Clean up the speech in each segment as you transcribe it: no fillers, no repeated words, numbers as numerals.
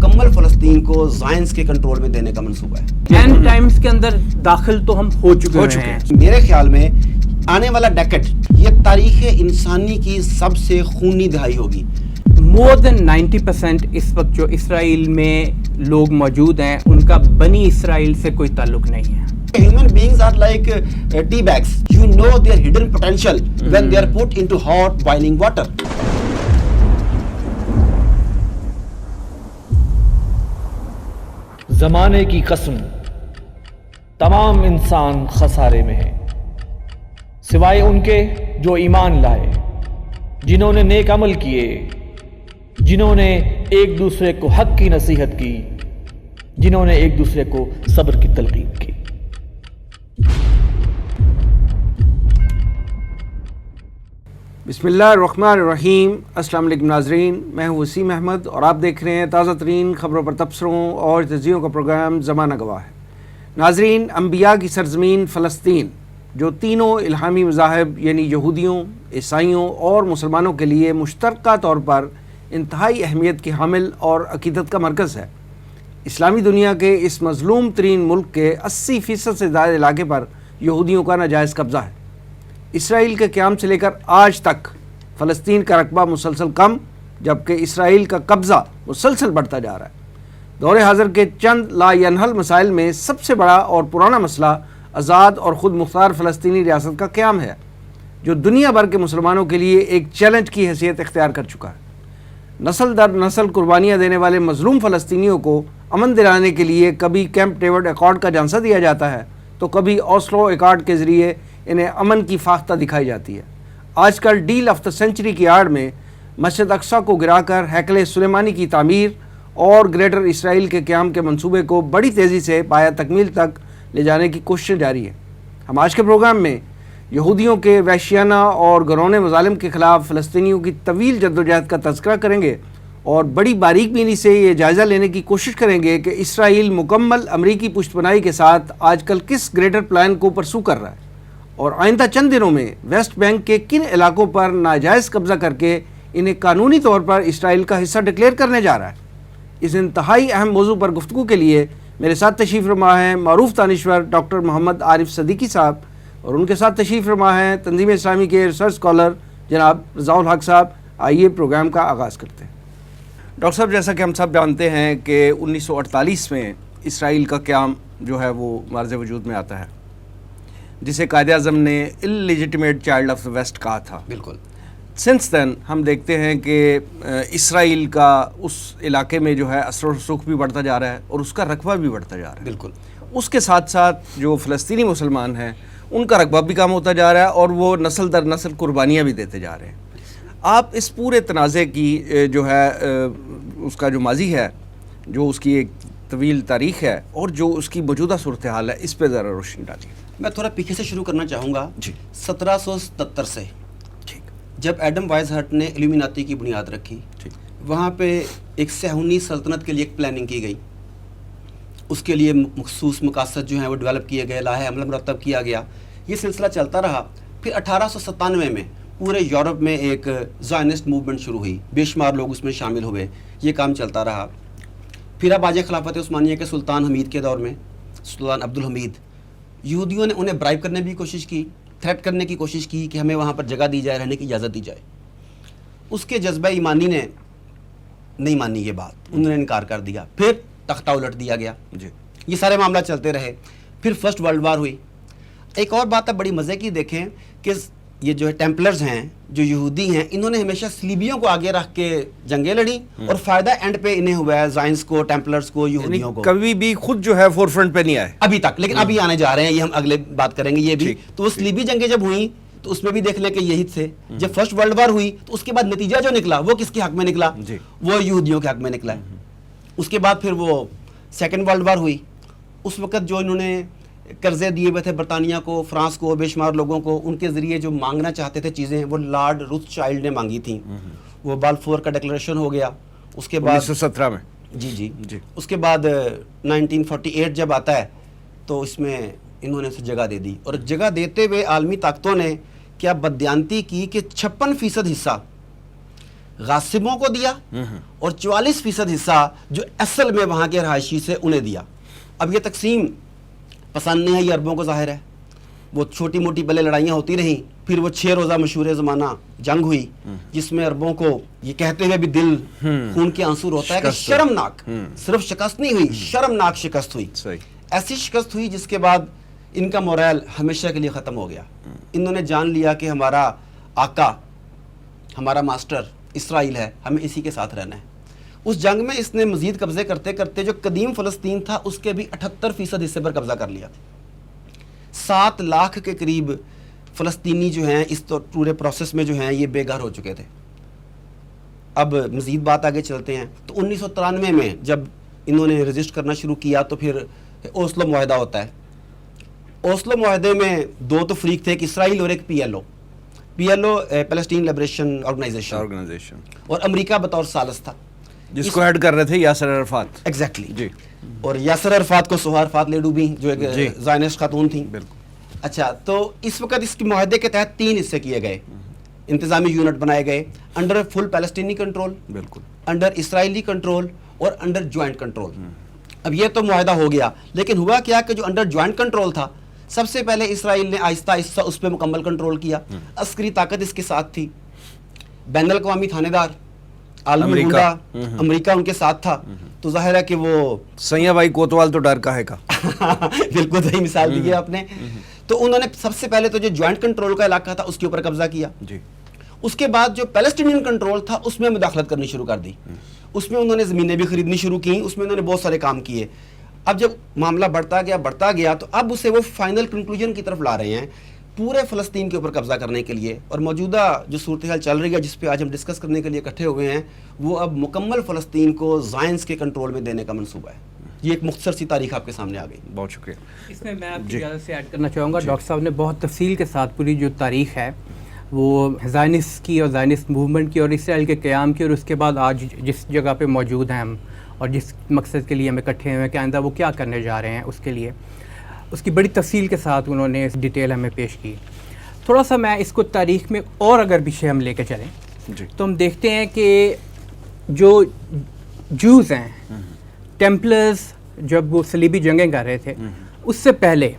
مکمل فلسطین کو زائنس کے کنٹرول میں دینے کا منصوبہ ہے. اینڈ ٹائمز کے اندر داخل تو ہم ہو چکے ہیں. میرے خیال میں آنے والا ڈیکٹ یہ تاریخ انسانی کی سب سے خونی دہائی ہوگی. مور دین 90% اس وقت جو اسرائیل میں لوگ موجود ہیں ان کا بنی اسرائیل سے کوئی تعلق نہیں ہے. Human beings are like tea bags. You know their hidden potential when they are put into hot boiling water. زمانے کی قسم تمام انسان خسارے میں ہیں سوائے ان کے جو ایمان لائے، جنہوں نے نیک عمل کیے، جنہوں نے ایک دوسرے کو حق کی نصیحت کی، جنہوں نے ایک دوسرے کو صبر کی تلقین کی. بسم اللہ الرحمن الرحیم. السلام علیکم ناظرین، میں ہوں وسیم احمد اور آپ دیکھ رہے ہیں تازہ ترین خبروں پر تبصروں اور تجزیوں کا پروگرام زمانہ گواہ ہے. ناظرین، انبیاء کی سرزمین فلسطین جو تینوں الہامی مذاہب یعنی یہودیوں، عیسائیوں اور مسلمانوں کے لیے مشترکہ طور پر انتہائی اہمیت کی حامل اور عقیدت کا مرکز ہے، اسلامی دنیا کے اس مظلوم ترین ملک کے 80% سے زیادہ علاقے پر یہودیوں کا ناجائز قبضہ ہے. اسرائیل کے قیام سے لے کر آج تک فلسطین کا رقبہ مسلسل کم جبکہ اسرائیل کا قبضہ مسلسل بڑھتا جا رہا ہے. دور حاضر کے چند لا ینحل مسائل میں سب سے بڑا اور پرانا مسئلہ آزاد اور خود مختار فلسطینی ریاست کا قیام ہے، جو دنیا بھر کے مسلمانوں کے لیے ایک چیلنج کی حیثیت اختیار کر چکا ہے. نسل در نسل قربانیاں دینے والے مظلوم فلسطینیوں کو امن دلانے کے لیے کبھی کیمپ ڈیوڈ ایکارڈ کا جھانسا دیا جاتا ہے تو کبھی اوسلو ایکارڈ کے ذریعے انہیں امن کی فاختہ دکھائی جاتی ہے. آج کل ڈیل آف دا سینچری کی آڑ میں مسجد اقصیٰ کو گرا کر ہیکل سلیمانی کی تعمیر اور گریٹر اسرائیل کے قیام کے منصوبے کو بڑی تیزی سے پایہ تکمیل تک لے جانے کی کوششیں جاری ہیں. ہم آج کے پروگرام میں یہودیوں کے وحشیانہ اور گھرونے مظالم کے خلاف فلسطینیوں کی طویل جدوجہد کا تذکرہ کریں گے اور بڑی باریک بینی سے یہ جائزہ لینے کی کوشش کریں گے کہ اسرائیل مکمل امریکی پشت پناہی کے ساتھ آج کل کس گریٹر پلان کو پرسو کر رہا ہے اور آئندہ چند دنوں میں ویسٹ بینک کے کن علاقوں پر ناجائز قبضہ کر کے انہیں قانونی طور پر اسرائیل کا حصہ ڈکلیئر کرنے جا رہا ہے. اس انتہائی اہم موضوع پر گفتگو کے لیے میرے ساتھ تشریف فرما ہیں معروف دانشور ڈاکٹر محمد عارف صدیقی صاحب اور ان کے ساتھ تشریف فرما ہیں تنظیم اسلامی کے ریسرچ اسکالر جناب رضا الحق صاحب. آئیے پروگرام کا آغاز کرتے ہیں. ڈاکٹر صاحب، جیسا کہ ہم سب جانتے ہیں کہ 1948 میں اسرائیل کا قیام جو ہے وہ معرض وجود میں آتا ہے، جسے قائد اعظم نے اللیجیٹمیٹ چائلڈ آف دا ویسٹ کہا تھا. بالکل. سنس دین ہم دیکھتے ہیں کہ اسرائیل کا اس علاقے میں جو ہے اثر و رسوخ بھی بڑھتا جا رہا ہے اور اس کا رقبہ بھی بڑھتا جا رہا ہے. بالکل. اس کے ساتھ ساتھ جو فلسطینی مسلمان ہیں ان کا رقبہ بھی کم ہوتا جا رہا ہے اور وہ نسل در نسل قربانیاں بھی دیتے جا رہے ہیں. آپ اس پورے تنازع کی جو ہے اس کا جو ماضی ہے، جو اس کی ایک طویل تاریخ ہے اور جو اس کی موجودہ صورتحال ہے، اس پہ ذرا روشنی ڈالیے. میں تھوڑا پیچھے سے شروع کرنا چاہوں گا. جی. 1777 سے ٹھیک. جب ایڈم وائز ہرٹ نے الومیناتی کی بنیاد رکھی، ٹھیک. وہاں پہ ایک صہیونی سلطنت کے لیے ایک پلاننگ کی گئی. اس کے لیے مخصوص مقاصد جو ہیں وہ ڈیولپ کیے گئے، لاہے عمل مرتب کیا گیا. یہ سلسلہ چلتا رہا. پھر 1897 میں پورے یورپ میں ایک زائنسٹ موومنٹ شروع ہوئی، بے شمار لوگ اس میں شامل ہوئے. یہ کام چلتا رہا. پھر اب آج خلافت عثمانیہ کے سلطان حمید کے دور میں، سلطان عبدالحمید، یہودیوں نے انہیں برائب کرنے کی کوشش کی، تھریٹ کرنے کی کوشش کی کہ ہمیں وہاں پر جگہ دی جائے، رہنے کی اجازت دی جائے. اس کے جذبہ ایمانی نے نہیں مانی یہ بات، انہوں نے انکار کر دیا. پھر تختہ الٹ دیا گیا. جی. یہ سارے معاملہ چلتے رہے. پھر فرسٹ ورلڈ وار ہوئی. ایک اور بات اب بڑی مزے کی دیکھیں کہ یہ جو ہے ٹیمپلرز ہیں، جو یہودی ہیں، انہوں نے ہمیشہ صلیبیوں کو آگے رکھ کے جنگیں لڑی اور فائدہ اینڈ پہ انہیں ہوا ہے، زائنس کو، ٹیمپلرز کو، یہودیوں کو. کبھی بھی خود جو ہے فور فرنٹ پہ نہیں آئے ابھی تک، لیکن ابھی آنے جا رہے ہیں، یہ ہم اگلے بات کریں گے. یہ بھی تو وہ صلیبی جنگیں جب ہوئیں تو اس میں بھی دیکھ لیں کہ یہی تھے. جب فرسٹ ورلڈ وار ہوئی تو اس کے بعد نتیجہ جو نکلا وہ کس کے حق میں نکلا؟ وہ یہودیوں کے حق میں نکلا ہے. اس کے بعد پھر وہ سیکنڈ ورلڈ وار ہوئی. اس وقت جو انہوں نے قرضے دیے ہوئے تھے برطانیہ کو، فرانس کو، بے شمار لوگوں کو، ان کے ذریعے جو مانگنا چاہتے تھے چیزیں، وہ لارڈ روتھ چائلڈ نے مانگی تھیں. وہ بالفور کا ڈکلیریشن ہو گیا. اس کے بعد 1917 میں جی. اس کے بعد 1948 جب آتا ہے تو اس میں انہوں نے اسے جگہ دے دی. اور جگہ دیتے ہوئے عالمی طاقتوں نے کیا بددیانتی کی کہ 56% حصہ غاصبوں کو دیا اور 44% حصہ جو اصل میں وہاں کے رہائشی سے انہیں دیا. اب یہ تقسیم پسند نہیں ہے یہ عربوں کو ظاہر ہے. وہ چھوٹی موٹی پہلے لڑائیاں ہوتی رہیں, پھر وہ 6 روزہ مشہور زمانہ جنگ ہوئی جس میں عربوں کو یہ کہتے ہوئے بھی دل خون کے آنسو روتا ہے کہ شرمناک, صرف شکست نہیں ہوئی, شرمناک شکست ہوئی. ایسی شکست ہوئی جس کے بعد ان کا مورائل ہمیشہ کے لیے ختم ہو گیا. انہوں نے جان لیا کہ ہمارا آقا, ہمارا ماسٹر اسرائیل ہے, ہمیں اسی کے ساتھ رہنا ہے. اس جنگ میں اس نے مزید قبضے کرتے کرتے جو قدیم فلسطین تھا اس کے بھی 78% حصے پر قبضہ کر لیا. 7 لاکھ کے قریب فلسطینی جو ہیں اس پورے پروسیس میں جو ہیں یہ بے گھر ہو چکے تھے. اب مزید بات آگے چلتے ہیں تو 1993 میں جب انہوں نے رجسٹ کرنا شروع کیا تو پھر اوسلو معاہدہ ہوتا ہے. اوسلو معاہدے میں 2 تو فریق تھے, ایک اسرائیل اور ایک P L O Palestine Liberation Organization, اور امریکہ بطور ثالث تھا جس کو ہیڈ کر رہے تھے یاسر عرفات. ایگزیکٹلی جی. اور یاسر عرفات کو سہا عرفات لیڈو بھی جو ایک زائنسٹ خاتون تھیں. بالکل. اچھا, تو اس وقت اس کے معاہدے کے تحت 3 حصے کیے گئے, انتظامی یونٹ بنائے گئے انڈر فل پیلسٹینی کنٹرول, بالکل, انڈر اسرائیلی کنٹرول اور انڈر جوائنٹ کنٹرول. اب یہ تو معاہدہ ہو گیا, لیکن ہوا کیا کہ جو انڈر جوائنٹ کنٹرول تھا سب سے پہلے اسرائیل نے آہستہ آہستہ اس پہ مکمل کنٹرول کیا. عسکری طاقت اس کے ساتھ تھی, بین الاقوامی تھانے دار عالمی گنڈا امریکہ ان کے ساتھ تھا. تو ظاہر ہے کہ وہ سیاں بھائی کوتوال تو ڈر کا ہے کا بالکل صحیح مثال دی ہے آپ نے. تو انہوں نے سب سے پہلے تو جو جوائنٹ کنٹرول کا علاقہ تھا اس کے اوپر قبضہ کیا. جی. اس کے بعد جو پیلسٹینین کنٹرول تھا اس میں مداخلت کرنی شروع کر دی. اس میں انہوں نے زمینیں بھی خریدنی شروع کی, اس میں انہوں نے بہت سارے کام کیے. اب جب معاملہ بڑھتا گیا تو اب اسے وہ فائنل کنکلوژن کی طرف لا رہے ہیں پورے فلسطین کے اوپر قبضہ کرنے کے لیے. اور موجودہ جو صورتحال چل رہی ہے جس پہ آج ہم ڈسکس کرنے کے لیے اکٹھے ہوئے ہیں وہ اب مکمل فلسطین کو زائنس کے کنٹرول میں دینے کا منصوبہ ہے. یہ ایک مختصر سی تاریخ آپ کے سامنے آ گئی. بہت شکریہ. اس میں آپ کی اجازت سے ایڈ کرنا چاہوں گا. ڈاکٹر صاحب نے بہت تفصیل کے ساتھ پوری جو تاریخ ہے وہ زائنسٹ کی اور زائنسٹ موومنٹ کی اور اسرائیل کے قیام کی اور اس کے بعد آج جس جگہ پہ موجود ہیں ہم اور جس مقصد کے لیے ہم اکٹھے ہوئے ہیں کہ آئندہ وہ کیا کرنے جا رہے ہیں اس کے لیے اس کی بڑی تفصیل کے ساتھ انہوں نے اس ڈیٹیل ہمیں پیش کی. تھوڑا سا میں اس کو تاریخ میں اور اگر پیچھے ہم لے کے چلیں تو ہم دیکھتے ہیں کہ جو جوز ہیں ٹیمپلرز جب وہ صلیبی جنگیں کر رہے تھے اس سے پہلے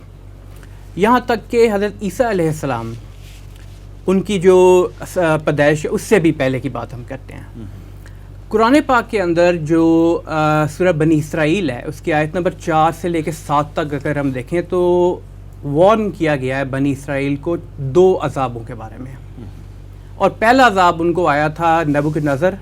یہاں تک کہ حضرت عیسیٰ علیہ السلام ان کی جو پیدائش ہے اس سے بھی پہلے کی بات ہم کرتے ہیں. قرآن پاک کے اندر جو سورہ بنی اسرائیل ہے اس کی آیت نمبر 4 سے لے کے 7 تک اگر ہم دیکھیں تو وارن کیا گیا ہے بنی اسرائیل کو 2 عذابوں کے بارے میں. اور پہلا عذاب ان کو آیا تھا نبوکدنضر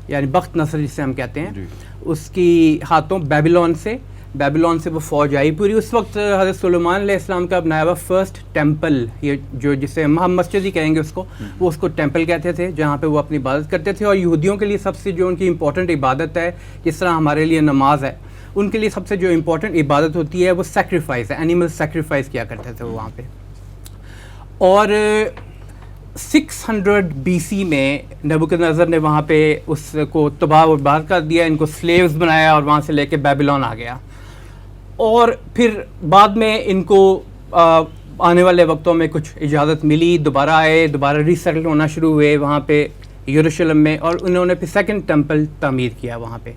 یعنی بخت نصر جسے ہم کہتے ہیں اس کی ہاتھوں بیبلون سے وہ فوج آئی پوری. اس وقت حضرت سلیمان علیہ السلام کا بنایا ہوا فرسٹ ٹیمپل یہ جو جسے ہم مسجد ہی کہیں گے اس کو وہ اس کو ٹیمپل کہتے تھے جہاں پہ وہ اپنی عبادت کرتے تھے. اور یہودیوں کے لیے سب سے جو ان کی امپورٹنٹ عبادت ہے جس طرح ہمارے لیے نماز ہے ان کے لیے سب سے جو امپورٹنٹ عبادت ہوتی ہے وہ سیکریفائس ہے, اینیمل سیکریفائس کیا کرتے تھے وہ وہاں پہ. اور 600 BC میں نبوکدنضر نے وہاں پہ اس کو تباہ و برباد کر دیا, ان کو سلیوز بنایا اور وہاں سے لے کے بیبلون آ گیا. اور پھر بعد میں ان کو آنے والے وقتوں میں کچھ اجازت ملی, دوبارہ آئے, دوبارہ ریسیٹل ہونا شروع ہوئے وہاں پہ یروشلم میں اور انہوں نے پھر سیکنڈ ٹیمپل تعمیر کیا وہاں پہ.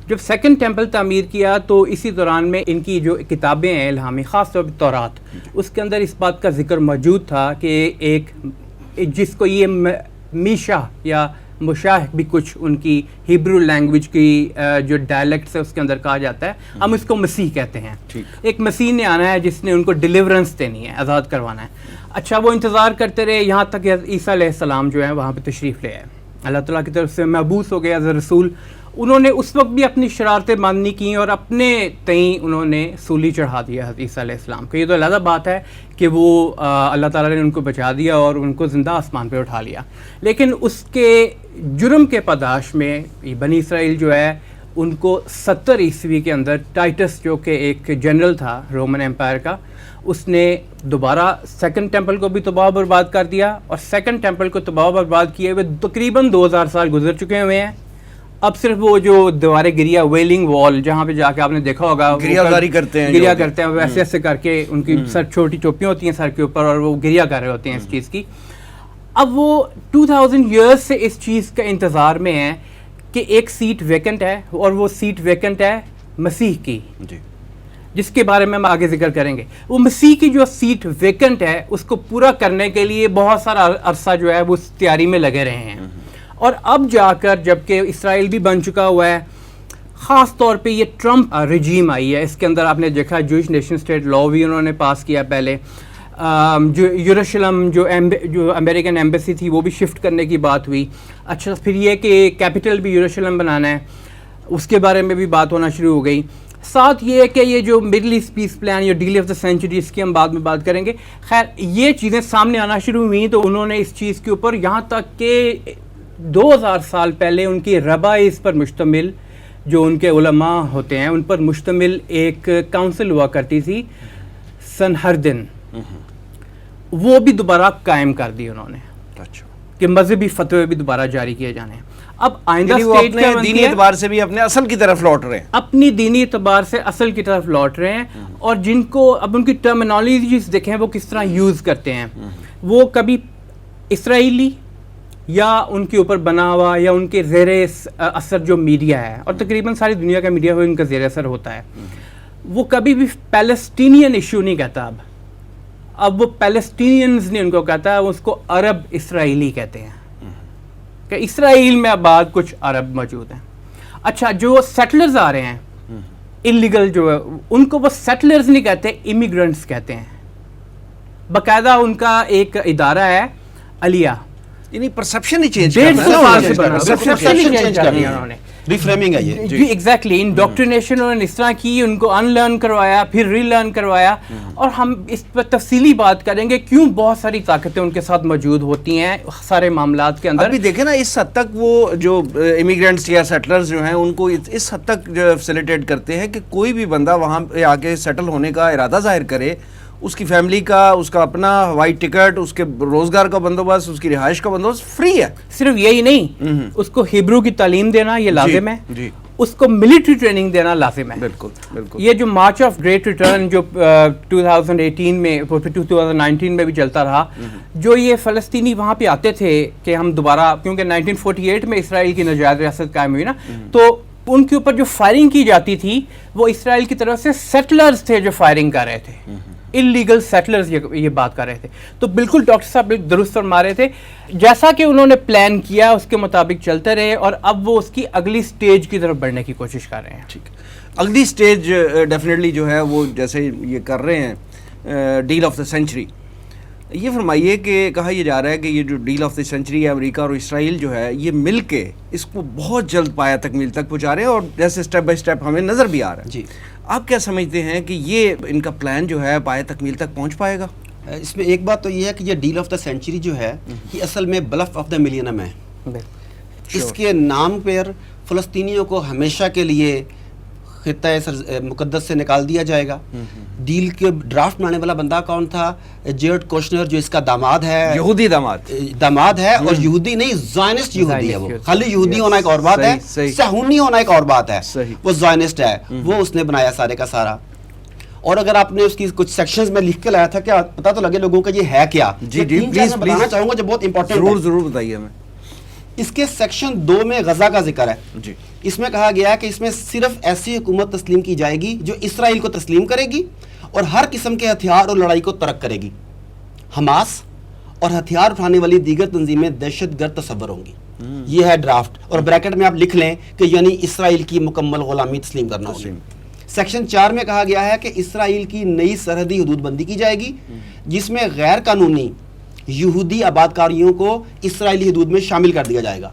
جب سیکنڈ ٹیمپل تعمیر کیا تو اسی دوران میں ان کی جو کتابیں ہیں الہامی خاص طور پہ تورات اس کے اندر اس بات کا ذکر موجود تھا کہ ایک جس کو یہ میشا یا مشاہ بھی کچھ ان کی ہیبرو لینگویج کی جو ڈائلیکٹس ہے اس کے اندر کہا جاتا ہے, ہم اس کو مسیح کہتے ہیں. ایک مسیح نے آنا ہے جس نے ان کو ڈیلیورنس دینی ہے, آزاد کروانا ہے. اچھا وہ انتظار کرتے رہے یہاں تک کہ عیسیٰ علیہ السلام جو ہے وہاں پہ تشریف لے آئے, اللہ تعالیٰ کی طرف سے مبعوث ہو گئے ایز اے رسول. انہوں نے اس وقت بھی اپنی شرارتیں ماننی کی اور اپنے تئیں انہوں نے سولی چڑھا دیا حضرت عیسیٰ علیہ السلام کو. یہ تو علیحدہ بات ہے کہ وہ اللہ تعالیٰ نے ان کو بچا دیا اور ان کو زندہ آسمان پہ اٹھا لیا, لیکن اس کے جرم کے پاداش میں بنی اسرائیل جو ہے ان کو 70 عیسوی کے اندر ٹائٹس جو کہ ایک جنرل تھا رومن امپائر کا اس نے دوبارہ سیکنڈ ٹیمپل کو بھی تباہ و برباد کر دیا. اور سیکنڈ ٹیمپل کو تباہ و برباد کیے ہوئے تقریباً 2000 سال گزر چکے ہوئے ہیں. اب صرف وہ جو دیواریں گریا ویلنگ وال جہاں پہ جا کے آپ نے دیکھا ہوگا گریہ کرتے ہیں ویسے ایسے کر کے ان کی سر چھوٹی ٹوپیاں ہوتی ہیں سر کے اوپر اور وہ گریا کر رہے ہوتے ہیں اس چیز کی. اب وہ 2000 ایئرس سے اس چیز کا انتظار میں ہیں کہ ایک سیٹ ویکنٹ ہے اور وہ سیٹ ویکنٹ ہے مسیح کی, جی, جس کے بارے میں ہم آگے ذکر کریں گے. وہ مسیح کی جو سیٹ ویکنٹ ہے اس کو پورا کرنے کے لیے بہت سارا عرصہ جو ہے وہ اس تیاری میں لگے رہے ہیں. اور اب جا کر جب کہ اسرائیل بھی بن چکا ہوا ہے, خاص طور پہ یہ ٹرمپ رجیم آئی ہے, اس کے اندر آپ نے دیکھا جوئش نیشن اسٹیٹ لا بھی انہوں نے پاس کیا پہلے, جو یروشلم جو امریکن ایمبیسی تھی وہ بھی شفٹ کرنے کی بات ہوئی. اچھا پھر یہ کہ کیپٹل بھی یروشلم بنانا ہے, اس کے بارے میں بھی بات ہونا شروع ہو گئی. ساتھ یہ کہ یہ جو مڈل ایسٹ پیس پلان یا ڈیل آف دا سینچری, اس کی ہم بعد میں بات کریں گے. خیر یہ چیزیں سامنے آنا شروع ہوئیں تو انہوں نے اس چیز کے اوپر یہاں تک کہ 2000 سال پہلے ان کی ربائز پر مشتمل جو ان کے علماء ہوتے ہیں ان پر مشتمل ایک کونسل ہوا کرتی تھی سنہردن, وہ بھی دوبارہ قائم کر دی انہوں نے کہ مذہبی فتوے بھی دوبارہ جاری کیے جانے ہیں. اب آئندہ اسٹیج کیا بنتی ہے؟ دینی اعتبار سے بھی اپنے اصل کی طرف لوٹ رہے ہیں, اپنی دینی اعتبار سے اصل کی طرف لوٹ رہے ہیں. اور جن کو اب ان کی ٹرمینالوجیز دیکھیں وہ کس طرح یوز کرتے ہیں, وہ کبھی اسرائیلی یا ان کے اوپر بنا ہوا یا ان کے زیر اثر جو میڈیا ہے, اور تقریباً ساری دنیا کا میڈیا ان کا زیر اثر ہوتا ہے, وہ کبھی بھی پیلسٹینین ایشو نہیں کہتا. اب وہ پیلسٹینینز نہیں ان کو کہتا ہے, اس کو عرب اسرائیلی کہتے ہیں کہ اسرائیل میں آباد کچھ عرب موجود ہیں. اچھا جو سیٹلرز آ رہے ہیں انلیگل جو ہے, ان کو وہ سیٹلرز نہیں کہتے, امیگرنٹس کہتے ہیں. باقاعدہ ان کا ایک ادارہ ہے علیہ, یعنی پرسپشن ہی چینج کر دیا انہوں نے, ریفریمنگ ہے یہ. جی ایگزیکٹلی, انڈوکٹرینیشن انہوں نے اس طرح کی, ان کو ان لرن کروایا پھر ری لرن کروایا. اور ہم اس پر تفصیلی بات کریں گے کیوں بہت ساری طاقتیں ان کے ساتھ موجود ہوتی ہیں سارے معاملات کے اندر. ابھی دیکھیں نا اس حد تک وہ جو امیگرینٹس یا سیٹلرز جو ہیں ان کو اس حد تک فیسیلیٹیٹ کرتے ہیں کہ کوئی بھی بندہ وہاں پہ آ کے سیٹل ہونے کا ارادہ ظاہر کرے, اس کی فیملی کا, اس کا اپنا ہوائی ٹکٹ, اس کے روزگار کا بندوبست, اس کی رہائش کا بندوبست فری ہے. صرف یہی نہیں, اس کو ہیبرو کی تعلیم دینا یہ لازم ہے, جی, اس کو ملٹری ٹریننگ دینا لازم ہے. بالکل بالکل. یہ جو مارچ آف گریٹ ریٹرن جو 2018 میں 2019 میں بھی چلتا رہا, جو یہ فلسطینی وہاں پہ آتے تھے کہ ہم دوبارہ, کیونکہ 1948 میں اسرائیل کی ناجائز ریاست قائم ہوئی نا, تو ان کے اوپر جو فائرنگ کی جاتی تھی وہ اسرائیل کی طرف سے سیٹلرز تھے جو فائرنگ کر رہے تھے, انلیگل سیٹلرز یہ بات کر رہے تھے. تو بالکل ڈاکٹر صاحب درست فرما رہے تھے, جیسا کہ انہوں نے پلان کیا اس کے مطابق چلتے رہے, اور اب وہ اس کی اگلی سٹیج کی طرف بڑھنے کی کوشش کر رہے ہیں. ٹھیک, اگلی سٹیج ڈیفینیٹلی جو ہے وہ جیسے یہ کر رہے ہیں ڈیل آف دا سینچری. یہ فرمائیے کہ کہا یہ جا رہا ہے کہ یہ جو ڈیل آف دا سینچری ہے امریکہ اور اسرائیل جو ہے یہ مل کے اس کو بہت جلد پایا تکمیل تک پہنچا رہے ہیں, اور جیسے اسٹیپ بائی اسٹیپ ہمیں نظر بھی آ رہا ہے. جی, آپ کیا سمجھتے ہیں کہ یہ ان کا پلان جو ہے پائے تکمیل تک پہنچ پائے گا؟ اس میں ایک بات تو یہ ہے کہ یہ ڈیل آف دا سینچری جو ہے یہ اصل میں بلف آف دا ملینم ہے. اس کے نام پر فلسطینیوں کو ہمیشہ کے لیے خطہ مقدس سے نکال دیا جائے گا. ڈیل کے ڈرافٹ بنانے والا بندہ کون تھا؟ جیرڈ کوشنر, جو اس کا داماد ہے, یہودی داماد ہے, اور یہودی نہیں زائنسٹ یہودی ہے. وہ خالی یہودی ہونا ایک اور بات ہے, صہیونی ہونا ایک اور بات ہے, وہ زائنسٹ ہے, وہ اس نے بنایا سارے کا سارا. اور اگر آپ نے اس کی کچھ سیکشنز میں لکھ کے لایا تھا, کیا پتا تو لگے لوگوں کا یہ ہے کیا. جی جی پلیز بتانا چاہوں گا جو بہت امپورٹنٹ, ضرور بتائیے ہمیں. اس کے سیکشن 2 میں غزہ کا ذکر ہے. جی, اس میں کہا گیا ہے کہ اس میں صرف ایسی حکومت تسلیم کی جائے گی جو اسرائیل کو تسلیم کرے گی اور ہر قسم کے ہتھیار اور لڑائی کو ترک کرے گی. حماس اور ہتھیار اٹھانے والی دیگر تنظیمیں دہشت گرد تصور ہوں گی. یہ ہے ڈرافٹ, اور بریکٹ میں آپ لکھ لیں کہ یعنی اسرائیل کی مکمل غلامی تسلیم کرنا ہوگی. سیکشن 4 میں کہا گیا ہے کہ اسرائیل کی نئی سرحدی حدود بندی کی جائے گی جس میں غیر قانونی یہودی آبادکاریوں کو اسرائیلی حدود میں شامل کر دیا جائے گا.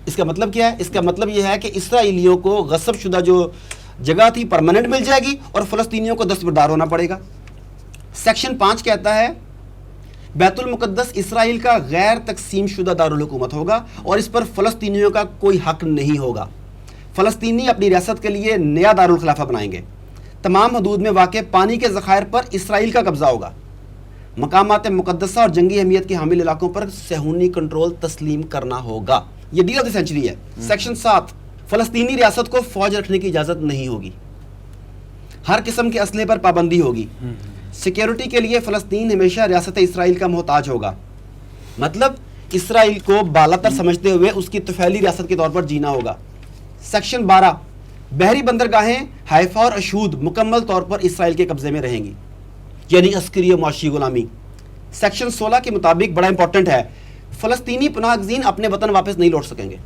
اس کا مطلب کیا ہے؟ اس کا مطلب یہ ہے کہ اسرائیلیوں کو غصب شدہ جو جگہ تھی پرماننٹ مل جائے گی اور فلسطینیوں کو دستبردار ہونا پڑے گا. سیکشن 5 کہتا ہے بیت المقدس اسرائیل کا غیر تقسیم شدہ دارالحکومت ہوگا اور اس پر فلسطینیوں کا کوئی حق نہیں ہوگا. فلسطینی اپنی ریاست کے لیے نیا دارالخلافہ بنائیں گے. تمام حدود میں واقع پانی کے ذخائر پر اسرائیل کا قبضہ ہوگا. مقامات مقدسہ اور جنگی اہمیت کے حامل علاقوں پر صہیونی کنٹرول تسلیم کرنا ہوگا. یہ ڈیل آف دی سینچری ہے. سیکشن 7 فلسطینی ریاست کو فوج رکھنے کی اجازت نہیں ہوگی. ہر قسم کے اسلحے پر پابندی ہوگی. سیکیورٹی کے لیے فلسطین ہمیشہ ریاست اسرائیل کا محتاج ہوگا. مطلب اسرائیل کو بالاتر سمجھتے ہوئے اس کی طفیلی ریاست کے طور پر جینا ہوگا۔ سیکشن 12 بحری بندرگاہیں حیفا اور اشود مکمل طور پر اسرائیل کے قبضے میں رہیں گی، یعنی عسکری و معاشی غلامی۔ سیکشن 16 کے مطابق بڑا امپورٹنٹ ہے، فلسطینی پناہ گزین اپنے وطن واپس نہیں لوٹ سکیں گے۔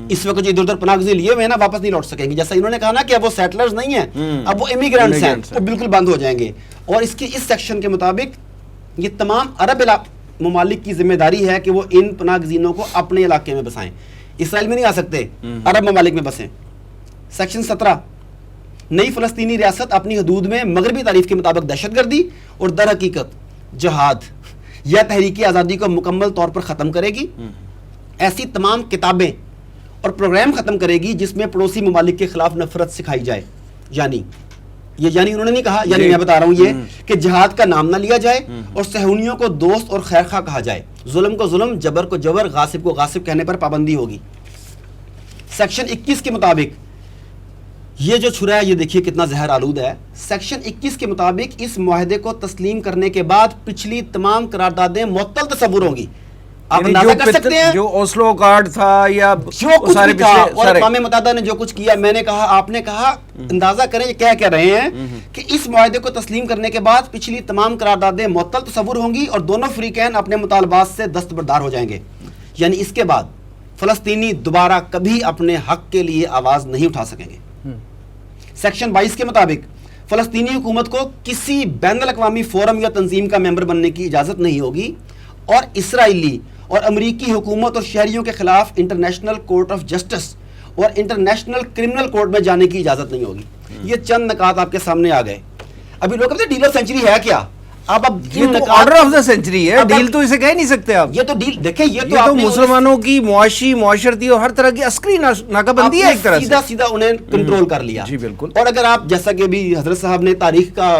اس وقت جو ادھر ادھر پناہ گزین لیے ہوئے ہیں نا، واپس نہیں لوٹ سکیں گے۔ جیسا انہوں نے کہا نا کہ اب وہ سیٹلرز نہیں ہیں، اب وہ امیگرینٹس ہیں، وہ بالکل بند ہو جائیں گے۔ اور اس سیکشن کے مطابق یہ تمام عرب ممالک کی ذمہ داری ہے کہ وہ ان پناہ گزینوں کو اپنے علاقے میں بسائیں، اسرائیل میں نہیں آ سکتے، عرب ممالک میں بسیں۔ سیکشن 17 نئی فلسطینی ریاست اپنی حدود میں مغربی تعریف کے مطابق دہشت گردی اور در حقیقت جہاد یا تحریک آزادی کو مکمل طور پر ختم کرے گی، ایسی تمام کتابیں اور پروگرام ختم کرے گی جس میں پڑوسی ممالک کے خلاف نفرت سکھائی جائے۔ یعنی انہوں نے نہیں کہا، یعنی میں بتا رہا ہوں یہ کہ جہاد کا نام نہ لیا جائے اور صہیونیوں کو دوست اور خیرخواہ کہا جائے، ظلم کو ظلم، جبر کو جبر، غاصب کو غاصب کہنے پر پابندی ہوگی۔ سیکشن 21 کے مطابق یہ جو چھرا ہے یہ دیکھیے کتنا زہر آلود ہے۔ سیکشن 21 کے مطابق اس معاہدے کو تسلیم کرنے کے بعد پچھلی تمام قراردادیں معطل تصور ہوں گی۔ آپ اندازہ کر سکتے ہیں جو اوسلو کارڈ تھا یا جو کچھ بھی تھا اور اقوام متحدہ نے جو کچھ کیا، میں نے کہا، آپ نے کہا، اندازہ کریں یہ کیا کہہ رہے ہیں کہ اس معاہدے کو تسلیم کرنے کے بعد پچھلی تمام قراردادیں معطل تصور ہوں گی اور دونوں فریقین اپنے مطالبات سے دستبردار ہو جائیں گے۔ یعنی اس کے بعد فلسطینی دوبارہ کبھی اپنے حق کے لیے آواز نہیں اٹھا سکیں گے۔ سیکشن 22 کے مطابق فلسطینی حکومت کو کسی بین الاقوامی فورم یا تنظیم کا ممبر بننے کی اجازت نہیں ہوگی اور اسرائیلی اور امریکی حکومت اور شہریوں کے خلاف انٹرنیشنل کورٹ آف جسٹس اور انٹرنیشنل کرمنل کورٹ میں جانے کی اجازت نہیں ہوگی۔ یہ چند نکات آپ کے سامنے آ گئے۔ ابھی لوگ کہتے ہیں ڈیل آف سینچری ہے کیا؟ اب یہ تو آرڈر آف دا سینچری ہے، ڈیل تو اسے کہہ نہیں سکتے آپ۔ یہ تو ڈیل دیکھیں، یہ تو مسلمانوں کی معاشی، معاشرتی اور ہر طرح کی عسکری ناکہ بندی ہے ایک طرح سے، سیدھا انہیں کنٹرول کر لیا۔ جی بالکل۔ اور اگر آپ جیسا کہ بھی حضرت صاحب نے تاریخ کا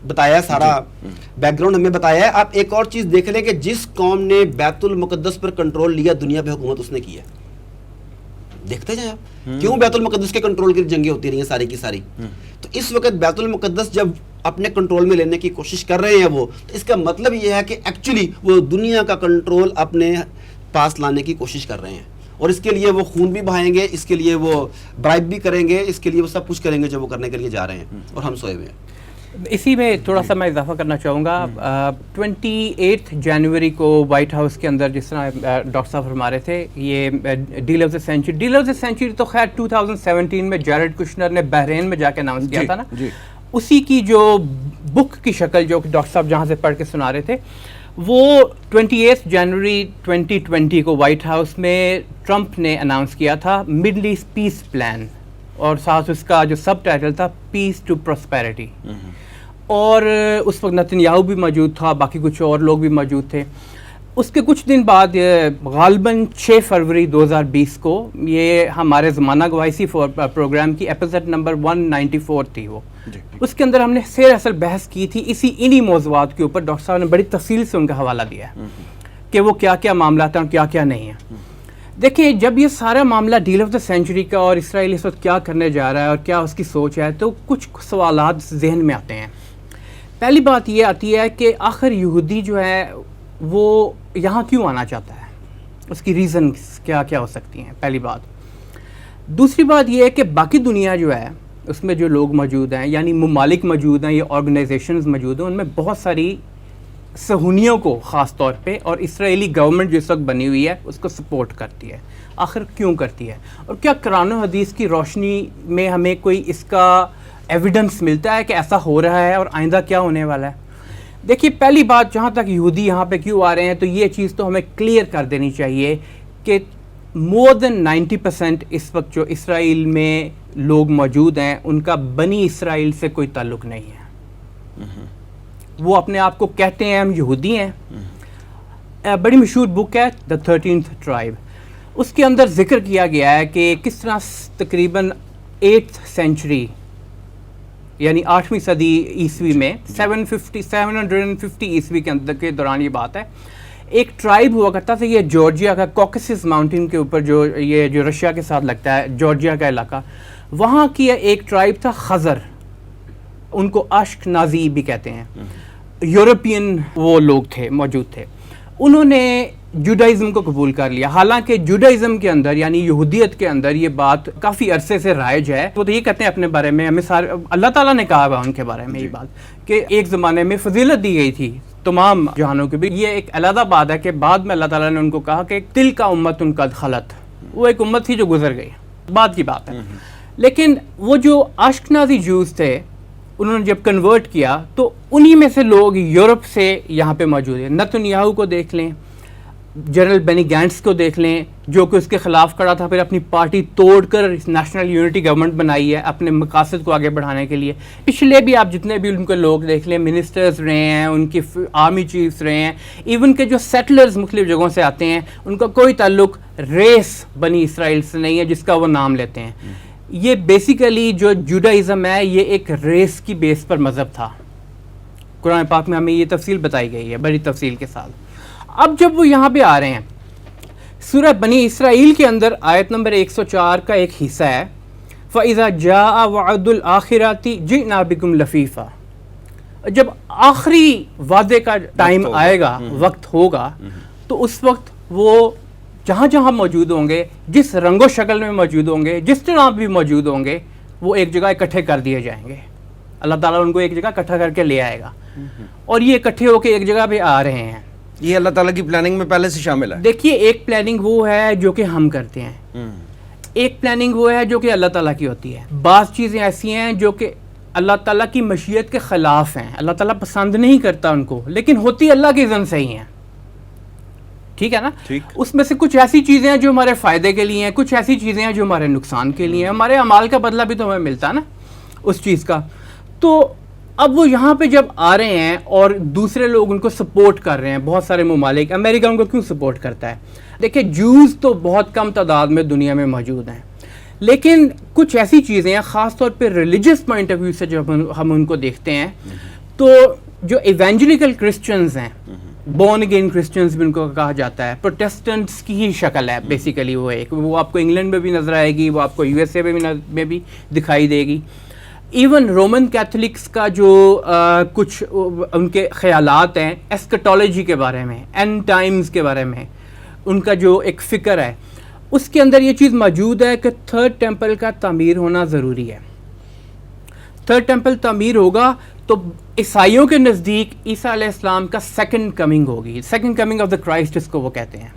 بتایا، سارا بیک گراؤنڈ ہمیں بتایا ہے، آپ ایک اور چیز دیکھ لیں کہ جس قوم نے بیت المقدس پر کنٹرول لیا دنیا پہ حکومت اس نے کی ہے۔ دیکھتے جائیں آپ کیوں بیت المقدس کے کنٹرول کی جنگیں ہوتی رہی ہیں ساری کی ساری۔ تو اس وقت بیت المقدس جب اپنے کنٹرول میں لینے کی کوشش کر رہے ہیں وہ، تو اس کا مطلب یہ ہے کہ ایکچولی وہ دنیا کا کنٹرول اپنے پاس لانے کی کوشش کر رہے ہیں، اور اس کے لیے وہ خون بھی بہائیں گے، اس کے لیے وہ برائب بھی کریں گے، اس کے لیے وہ سب کچھ کریں گے جو وہ کرنے کے لیے جا رہے ہیں، اور ہم سوئے ہوئے ہیں۔ اسی میں تھوڑا سا میں اضافہ کرنا چاہوں گا۔ 28 جنوری کو وائٹ ہاؤس کے اندر جس طرح ڈاکٹر صاحب فرما رہے تھے، یہ deal of the century, deal of the century تو خیر 2017 میں جیرڈ کشنر نے بحرین میں جا کے اناؤنس کیا تھا نا، اسی کی جو بک کی شکل جو ڈاکٹر صاحب جہاں سے پڑھ کے سنا رہے تھے، وہ 28 جنوری 2020 کو وائٹ ہاؤس میں ٹرمپ نے اناؤنس کیا تھا مڈل ایسٹ پیس پلان، اور ساتھ اس کا جو سب ٹائٹل تھا پیس ٹو پراسپیرٹی۔ اور اس وقت نتنیاہو بھی موجود تھا، باقی کچھ اور لوگ بھی موجود تھے۔ اس کے کچھ دن بعد غالباً 6 فروری 2020 کو یہ ہمارے زمانہ گواہی پروگرام کی ایپیسوڈ نمبر 194 تھی وہ، اس کے اندر ہم نے سیر اصل بحث کی تھی انہی موضوعات کے اوپر۔ ڈاکٹر صاحب نے بڑی تفصیل سے ان کا حوالہ دیا ہے کہ وہ کیا کیا معاملات ہیں اور کیا کیا نہیں ہیں۔ دیکھیں، جب یہ سارا معاملہ ڈیل آف دا سینچری کا اور اسرائیل اس وقت کیا کرنے جا رہا ہے اور کیا اس کی سوچ ہے، تو کچھ سوالات ذہن میں آتے ہیں۔ پہلی بات یہ آتی ہے کہ آخر یہودی جو ہے وہ یہاں کیوں آنا چاہتا ہے، اس کی ریزن کیا کیا ہو سکتی ہیں، پہلی بات۔ دوسری بات یہ ہے کہ باقی دنیا جو ہے اس میں جو لوگ موجود ہیں، یعنی ممالک موجود ہیں یا آرگنائزیشنز موجود ہیں، ان میں بہت ساری صہیونیوں کو خاص طور پہ، اور اسرائیلی گورنمنٹ جو اس وقت بنی ہوئی ہے اس کو سپورٹ کرتی ہے۔ آخر کیوں کرتی ہے، اور کیا قرآن و حدیث کی روشنی میں ہمیں کوئی اس کا ایویڈنس ملتا ہے کہ ایسا ہو رہا ہے اور آئندہ کیا ہونے والا ہے؟ دیکھیے، پہلی بات جہاں تک یہودی یہاں پہ کیوں آ رہے ہیں، تو یہ چیز تو ہمیں کلیئر کر دینی چاہیے کہ مور دین 90% اس وقت جو اسرائیل میں لوگ موجود ہیں ان کا بنی اسرائیل سے کوئی تعلق نہیں ہے۔ وہ اپنے آپ کو کہتے ہیں ہم یہودی ہیں۔ بڑی مشہور بک ہے دا 13th ٹرائب، اس کے اندر ذکر کیا گیا ہے کہ کس طرح تقریباً 8th سینچری یعنی 8ویں صدی عیسوی میں 750 عیسوی کے اندر کے دوران یہ بات ہے، ایک ٹرائب ہوا کرتا تھا، یہ جارجیا کا کوکسس ماؤنٹین کے اوپر جو رشیا کے ساتھ لگتا ہے، جارجیا کا علاقہ، وہاں کی ایک ٹرائب تھا خزر، ان کو اشک نازی بھی کہتے ہیں، یورپین وہ لوگ تھے موجود تھے۔ انہوں نے جوڈائزم کو قبول کر لیا. حالانکہ جوڈائزم کے اندر یعنی یہودیت کے اندر یہ بات کافی عرصے سے رائج ہے. وہ تو یہ کہتے ہیں اپنے بارے میں, ہمیں سارے اللہ تعالیٰ نے کہا ہوا ان کے بارے میں یہ بات کہ ایک زمانے میں فضیلت دی گئی تھی تمام جہانوں کے بھی. یہ ایک علیحدہ بات ہے کہ بعد میں اللہ تعالیٰ نے ان کو کہا کہ تل کا امت ان قد خلت, وہ ایک امت تھی جو گزر گئی, بعد کی بات ہے. لیکن وہ جو اشکنازی جوز تھے انہوں نے جب کنورٹ کیا تو انہی میں سے لوگ یورپ سے یہاں پہ موجود ہیں. نتنیاہو کو دیکھ لیں, جنرل بینی گینٹس کو دیکھ لیں جو کہ اس کے خلاف کھڑا تھا, پھر اپنی پارٹی توڑ کر نیشنل یونٹی گورنمنٹ بنائی ہے اپنے مقاصد کو آگے بڑھانے کے لیے. پچھلے بھی آپ جتنے بھی ان کے لوگ دیکھ لیں, منسٹرز رہے ہیں, ان کی آرمی چیفز رہے ہیں, ایون کہ جو سیٹلرز مختلف جگہوں سے آتے ہیں ان کا کوئی تعلق ریس بنی اسرائیل سے نہیں ہے جس کا وہ نام لیتے ہیں. یہ بیسیکلی جو جوڈائزم ہے یہ ایک ریس کی بیس پر مذہب تھا. قرآن پاک میں ہمیں یہ تفصیل بتائی گئی ہے بڑی تفصیل کے ساتھ. اب جب وہ یہاں پہ آ رہے ہیں, سورہ بنی اسرائیل کے اندر آیت نمبر 104 کا ایک حصہ ہے فَإِذَا جَاءَ وَعْدُ الْآخِرَةِ جِئْنَا بِكُمْ لَفِيفًا. جب آخری وعدے کا ٹائم آئے گا, وقت ہوگا, تو اس وقت وہ جہاں جہاں موجود ہوں گے, جس رنگ و شکل میں موجود ہوں گے, جس طرح بھی موجود ہوں گے, وہ ایک جگہ اکٹھے کر دیے جائیں گے. اللہ تعالیٰ ان کو ایک جگہ اکٹھا کر کے لے آئے گا, اور یہ اکٹھے ہو کے ایک جگہ پہ آ رہے ہیں. یہ اللہ تعالیٰ کی پلاننگ میں پہلے سے شامل ہے. دیکھیے, ایک پلاننگ وہ ہے جو کہ ہم کرتے ہیں, ایک پلاننگ وہ ہے جو کہ اللہ تعالیٰ کی ہوتی ہے. بعض چیزیں ایسی ہیں جو کہ اللہ تعالیٰ کی مشیت کے خلاف ہیں, اللہ تعالیٰ پسند نہیں کرتا ان کو, لیکن ہوتی اللہ کی اذن سے ہی ہیں. ٹھیک ہے نا. اس میں سے کچھ ایسی چیزیں ہیں جو ہمارے فائدے کے لیے ہیں, کچھ ایسی چیزیں ہیں جو ہمارے نقصان کے لیے ہیں. ہمارے اعمال کا بدلہ بھی تو ہمیں ملتا ہے نا اس چیز کا. تو اب وہ یہاں پہ جب آ رہے ہیں اور دوسرے لوگ ان کو سپورٹ کر رہے ہیں, بہت سارے ممالک, امریکہ ان کو کیوں سپورٹ کرتا ہے؟ دیکھیں, جوز تو بہت کم تعداد میں دنیا میں موجود ہیں, لیکن کچھ ایسی چیزیں ہیں خاص طور پہ ریلیجس پوائنٹ آف ویو سے جب ہم ان کو دیکھتے ہیں, تو جو ایونجلیکل کرسچنز ہیں, بورن اگین کرسچنز بھی ان کو کہا جاتا ہے, پروٹیسٹنٹس کی ہی شکل ہے بیسیکلی. وہ آپ کو انگلینڈ میں بھی نظر آئے گی, وہ آپ کو یو ایس اے میں بھی دکھائی دے گی. ایون رومن کیتھولکس کا جو کچھ ان کے خیالات ہیں ایسکٹولوجی کے بارے میں, اینڈ ٹائمز کے بارے میں, ان کا جو ایک فکر ہے, اس کے اندر یہ چیز موجود ہے کہ تھرڈ ٹیمپل کا تعمیر ہونا ضروری ہے. تھرڈ ٹیمپل تعمیر ہوگا تو عیسائیوں کے نزدیک عیسیٰ علیہ السلام کا سیکنڈ کمنگ ہوگی, second coming of the Christ اس کو وہ کہتے ہیں.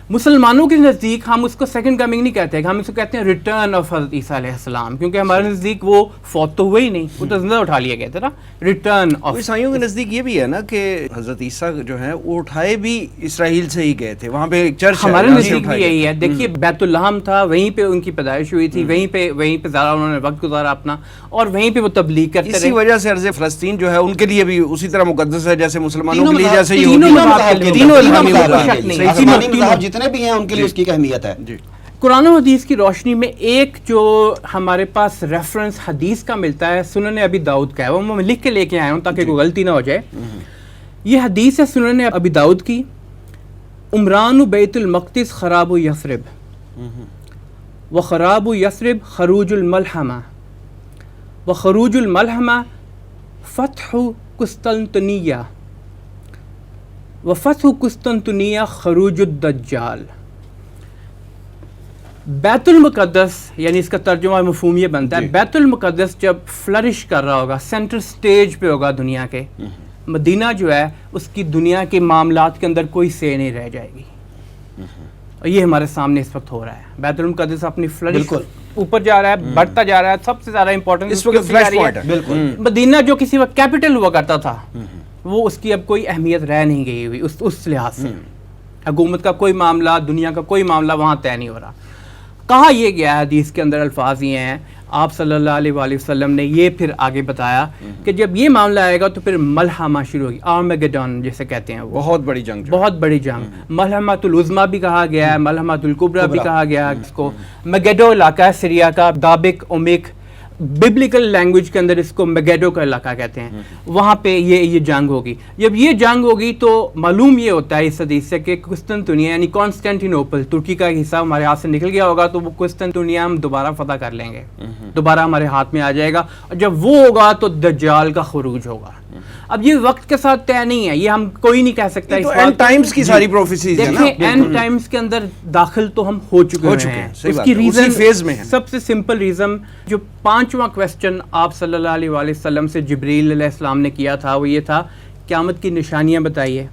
مسلمانوں کے نزدیک ہم اس کو سیکنڈ کمنگ نہیں کہتے, ہم اس کو کہتے ہیں ریٹرن آف حضرت عیسیٰ علیہ السلام, کیونکہ ہمارے نزدیک وہ فوت تو ہوئے ہی نہیں, وہ تو زندہ اٹھا لیے گئے تھے نا. ریٹرن آف, عیسائیوں کے نزدیک یہ بھی ہے نا کہ حضرت عیسیٰ جو ہیں وہ اٹھائے بھی اسرائیل سے ہی گئے تھے, وہاں پہ ایک چرچ ہمارے نزدیک بھی یہی ہے. دیکھیے, بیت الحم تھا, وہیں پہ ان کی پیدائش ہوئی تھی, وہیں پہ زیادہ انہوں نے وقت گزارا اپنا, اور وہیں پہ وہ تبلیغ کرتے رہے. اسی وجہ سے ارض فلسطین جو ہے ان کے لیے بھی اسی طرح مقدس ہے جیسے مسلمانوں کے لیے, جیسے جتنے بھی ہیں ان کے لیے اس کی اہمیت ہے. قرآن و حدیث کی روشنی میں ایک جو ہمارے پاس ریفرنس حدیث کا ملتا ہے سنن ابی داؤد کا ہے, وہ میں لکھ کے لے کے آیا ہوں تاکہ کوئی غلطی نہ ہو جائے. یہ حدیث ہے سنن ابی داؤد کی, عمران بیت المقدس خراب یثرب وخراب یثرب خروج الملحمہ وخروج الملحمہ فتح قسطنطنیہ وفتح قسطنطنیہ خروج الدجال. بیت المقدس یعنی اس کا ترجمہ مفہوم یہ بنتا ہے, بیت المقدس جب فلرش کر رہا ہوگا, سینٹر سٹیج پہ ہوگا دنیا کے, مدینہ جو ہے اس کی دنیا کے معاملات کے اندر کوئی سے نہیں رہ جائے گی. اور یہ ہمارے سامنے اس وقت ہو رہا ہے. بیت المقدس اپنی فلرش اوپر جا رہا ہے, بڑھتا جا رہا ہے, سب سے زیادہ امپورٹنٹ اس وقت فلیش پوائنٹ ہے. بالکل, مدینہ جو کسی وقت کیپٹل ہوا کرتا تھا, وہ اس کی اب کوئی اہمیت رہ نہیں گئی ہوئی اس لحاظ سے. حکومت کا کوئی معاملہ, دنیا کا کوئی معاملہ وہاں طے نہیں ہو رہا. کہا یہ گیا ہے حدیث کے اندر, الفاظ یہ ہیں, آپ صلی اللہ علیہ وآلہ وسلم نے یہ پھر آگے بتایا کہ جب یہ معاملہ آئے گا تو پھر ملحمہ شروع ہوگی, آرمیگیڈون جیسے کہتے ہیں, بہت بڑی جنگ, بہت بڑی جنگ. ملحمۃ العظمیٰ بھی کہا گیا ہے, ملحمۃ الکبریٰ بھی کہا گیا ہے اس کو. میگیڈو علاقہ ہے سیریا کا, دابک اومیک, ببلیکل لینگویج کے اندر اس کو میگیڈو کا علاقہ کہتے ہیں. وہاں پہ یہ جنگ ہوگی. جب یہ جنگ ہوگی تو معلوم یہ ہوتا ہے اس حدیث سے کہ قسطنطنیہ یعنی کانسٹینٹینوپل, ترکی کا حصہ ہمارے ہاتھ سے نکل گیا ہوگا, تو وہ قسطنطنیہ ہم دوبارہ فتح کر لیں گے, دوبارہ ہمارے ہاتھ میں آ جائے گا. اور جب وہ ہوگا تو دجال کا خروج ہوگا. اب یہ وقت کے ساتھ طے نہیں ہے, یہ ہم کوئی نہیں کہہ سکتا. تو اینڈ ٹائمز کی ساری پروفیسیز ہیں نا, دیکھیں اینڈ ٹائمز کے اندر داخل تو ہم ہو چکے ہیں. اس کی ریزن فیز میں ہے. سب سے سمپل ریزن, جو 5واں کویسچن آپ صلی اللہ علیہ وآلہ وسلم سے جبریل علیہ السلام نے کیا تھا وہ یہ تھا قیامت کی نشانیاں بتائیے.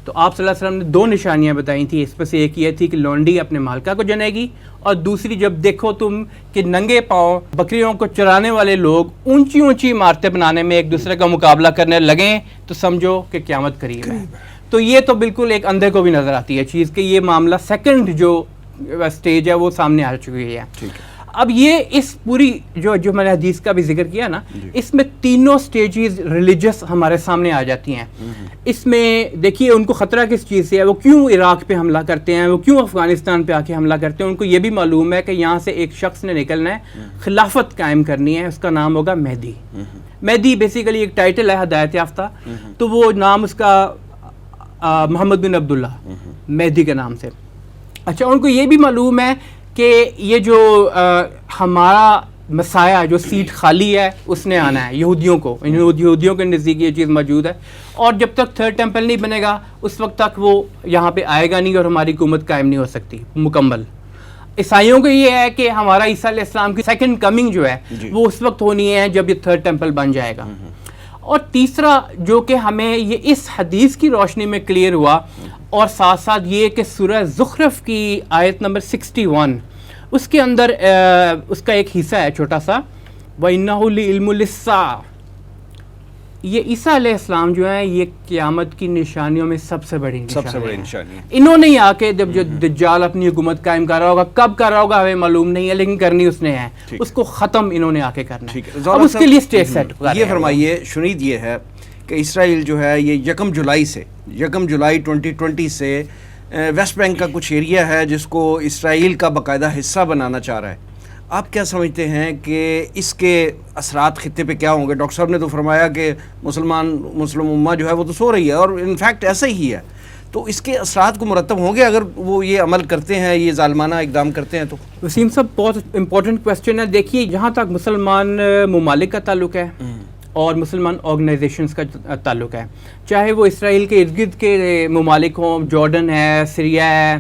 تو آپ صلی اللہ علیہ وسلم نے 2 نشانیاں بتائی تھیں. اس میں سے ایک یہ تھی کہ لونڈی اپنے مالکہ کو جنے گی, اور دوسری جب دیکھو تم کہ ننگے پاؤں بکریوں کو چرانے والے لوگ اونچی اونچی عمارتیں بنانے میں ایک دوسرے کا مقابلہ کرنے لگیں تو سمجھو کہ قیامت قریب ہے. تو یہ تو بالکل ایک اندھے کو بھی نظر آتی ہے چیز کہ یہ معاملہ سیکنڈ جو سٹیج ہے وہ سامنے آ چکی ہے. اب یہ اس پوری جو میں نے حدیث کا بھی ذکر کیا نا, اس میں تینوں سٹیجز ریلیجس ہمارے سامنے آ جاتی ہیں. اس میں دیکھیے ان کو خطرہ کس چیز سے ہے, وہ کیوں عراق پہ حملہ کرتے ہیں, وہ کیوں افغانستان پہ آ کے حملہ کرتے ہیں. ان کو یہ بھی معلوم ہے کہ یہاں سے ایک شخص نے نکلنا ہے, خلافت قائم کرنی ہے, اس کا نام ہوگا مہدی. مہدی بیسیکلی ایک ٹائٹل ہے ہدایت یافتہ, تو وہ نام اس کا محمد بن عبداللہ مہدی کے نام سے. اچھا, ان کو یہ بھی معلوم ہے کہ یہ جو ہمارا مسایہ جو سیٹ خالی ہے اس نے آنا ہے یہودیوں کو, یہودیوں کے نزدیک یہ چیز موجود ہے, اور جب تک تھرڈ ٹیمپل نہیں بنے گا اس وقت تک وہ یہاں پہ آئے گا نہیں اور ہماری حکومت قائم نہیں ہو سکتی مکمل. عیسائیوں کو یہ ہے کہ ہمارا عیسیٰ علیہ السلام کی سیکنڈ کمنگ جو ہے وہ اس وقت ہونی ہے جب یہ تھرڈ ٹیمپل بن جائے گا. اور تیسرا جو کہ ہمیں یہ اس حدیث کی روشنی میں کلیئر ہوا, اور ساتھ ساتھ یہ کہ سورہ زخرف کی آیت نمبر 61 اس کے اندر اس کا ایک حصہ ہے چھوٹا سا, وَإِنَّهُ لِعِلْمُ لِلسَّاعَةِ. یہ عیسیٰ علیہ السلام جو ہیں یہ قیامت کی نشانیوں میں سب سے بڑی نشانی ہے. انہوں نے آ کے جب جو دجال اپنی حکومت قائم کر رہا ہوگا, کب کر رہا ہوگا ہمیں معلوم نہیں ہے, لیکن کرنی اس نے ہے, اس کو ختم انہوں نے آ کے کرنا ہے. اب اس کے لیے اسٹیج سیٹ. یہ فرمائیے شنید, یہ ہے کہ اسرائیل جو ہے یہ 1 جولائی 2020 سے ویسٹ بینک کا کچھ ایریا ہے جس کو اسرائیل کا باقاعدہ حصہ بنانا چاہ رہا ہے. آپ کیا سمجھتے ہیں کہ اس کے اثرات خطے پہ کیا ہوں گے؟ ڈاکٹر صاحب نے تو فرمایا کہ مسلم امہ جو ہے وہ تو سو رہی ہے, اور انفیکٹ ایسا ہی ہے. تو اس کے اثرات کو مرتب ہوں گے اگر وہ یہ عمل کرتے ہیں, یہ ظالمانہ اقدام کرتے ہیں تو؟ وسیم صاحب بہت امپورٹنٹ کویسچن ہے. دیکھیے جہاں تک مسلمان ممالک کا تعلق ہے اور مسلمان آرگنائزیشنز کا تعلق ہے, چاہے وہ اسرائیل کے ارد گرد کے ممالک ہوں, جارڈن ہے, سیریا ہے,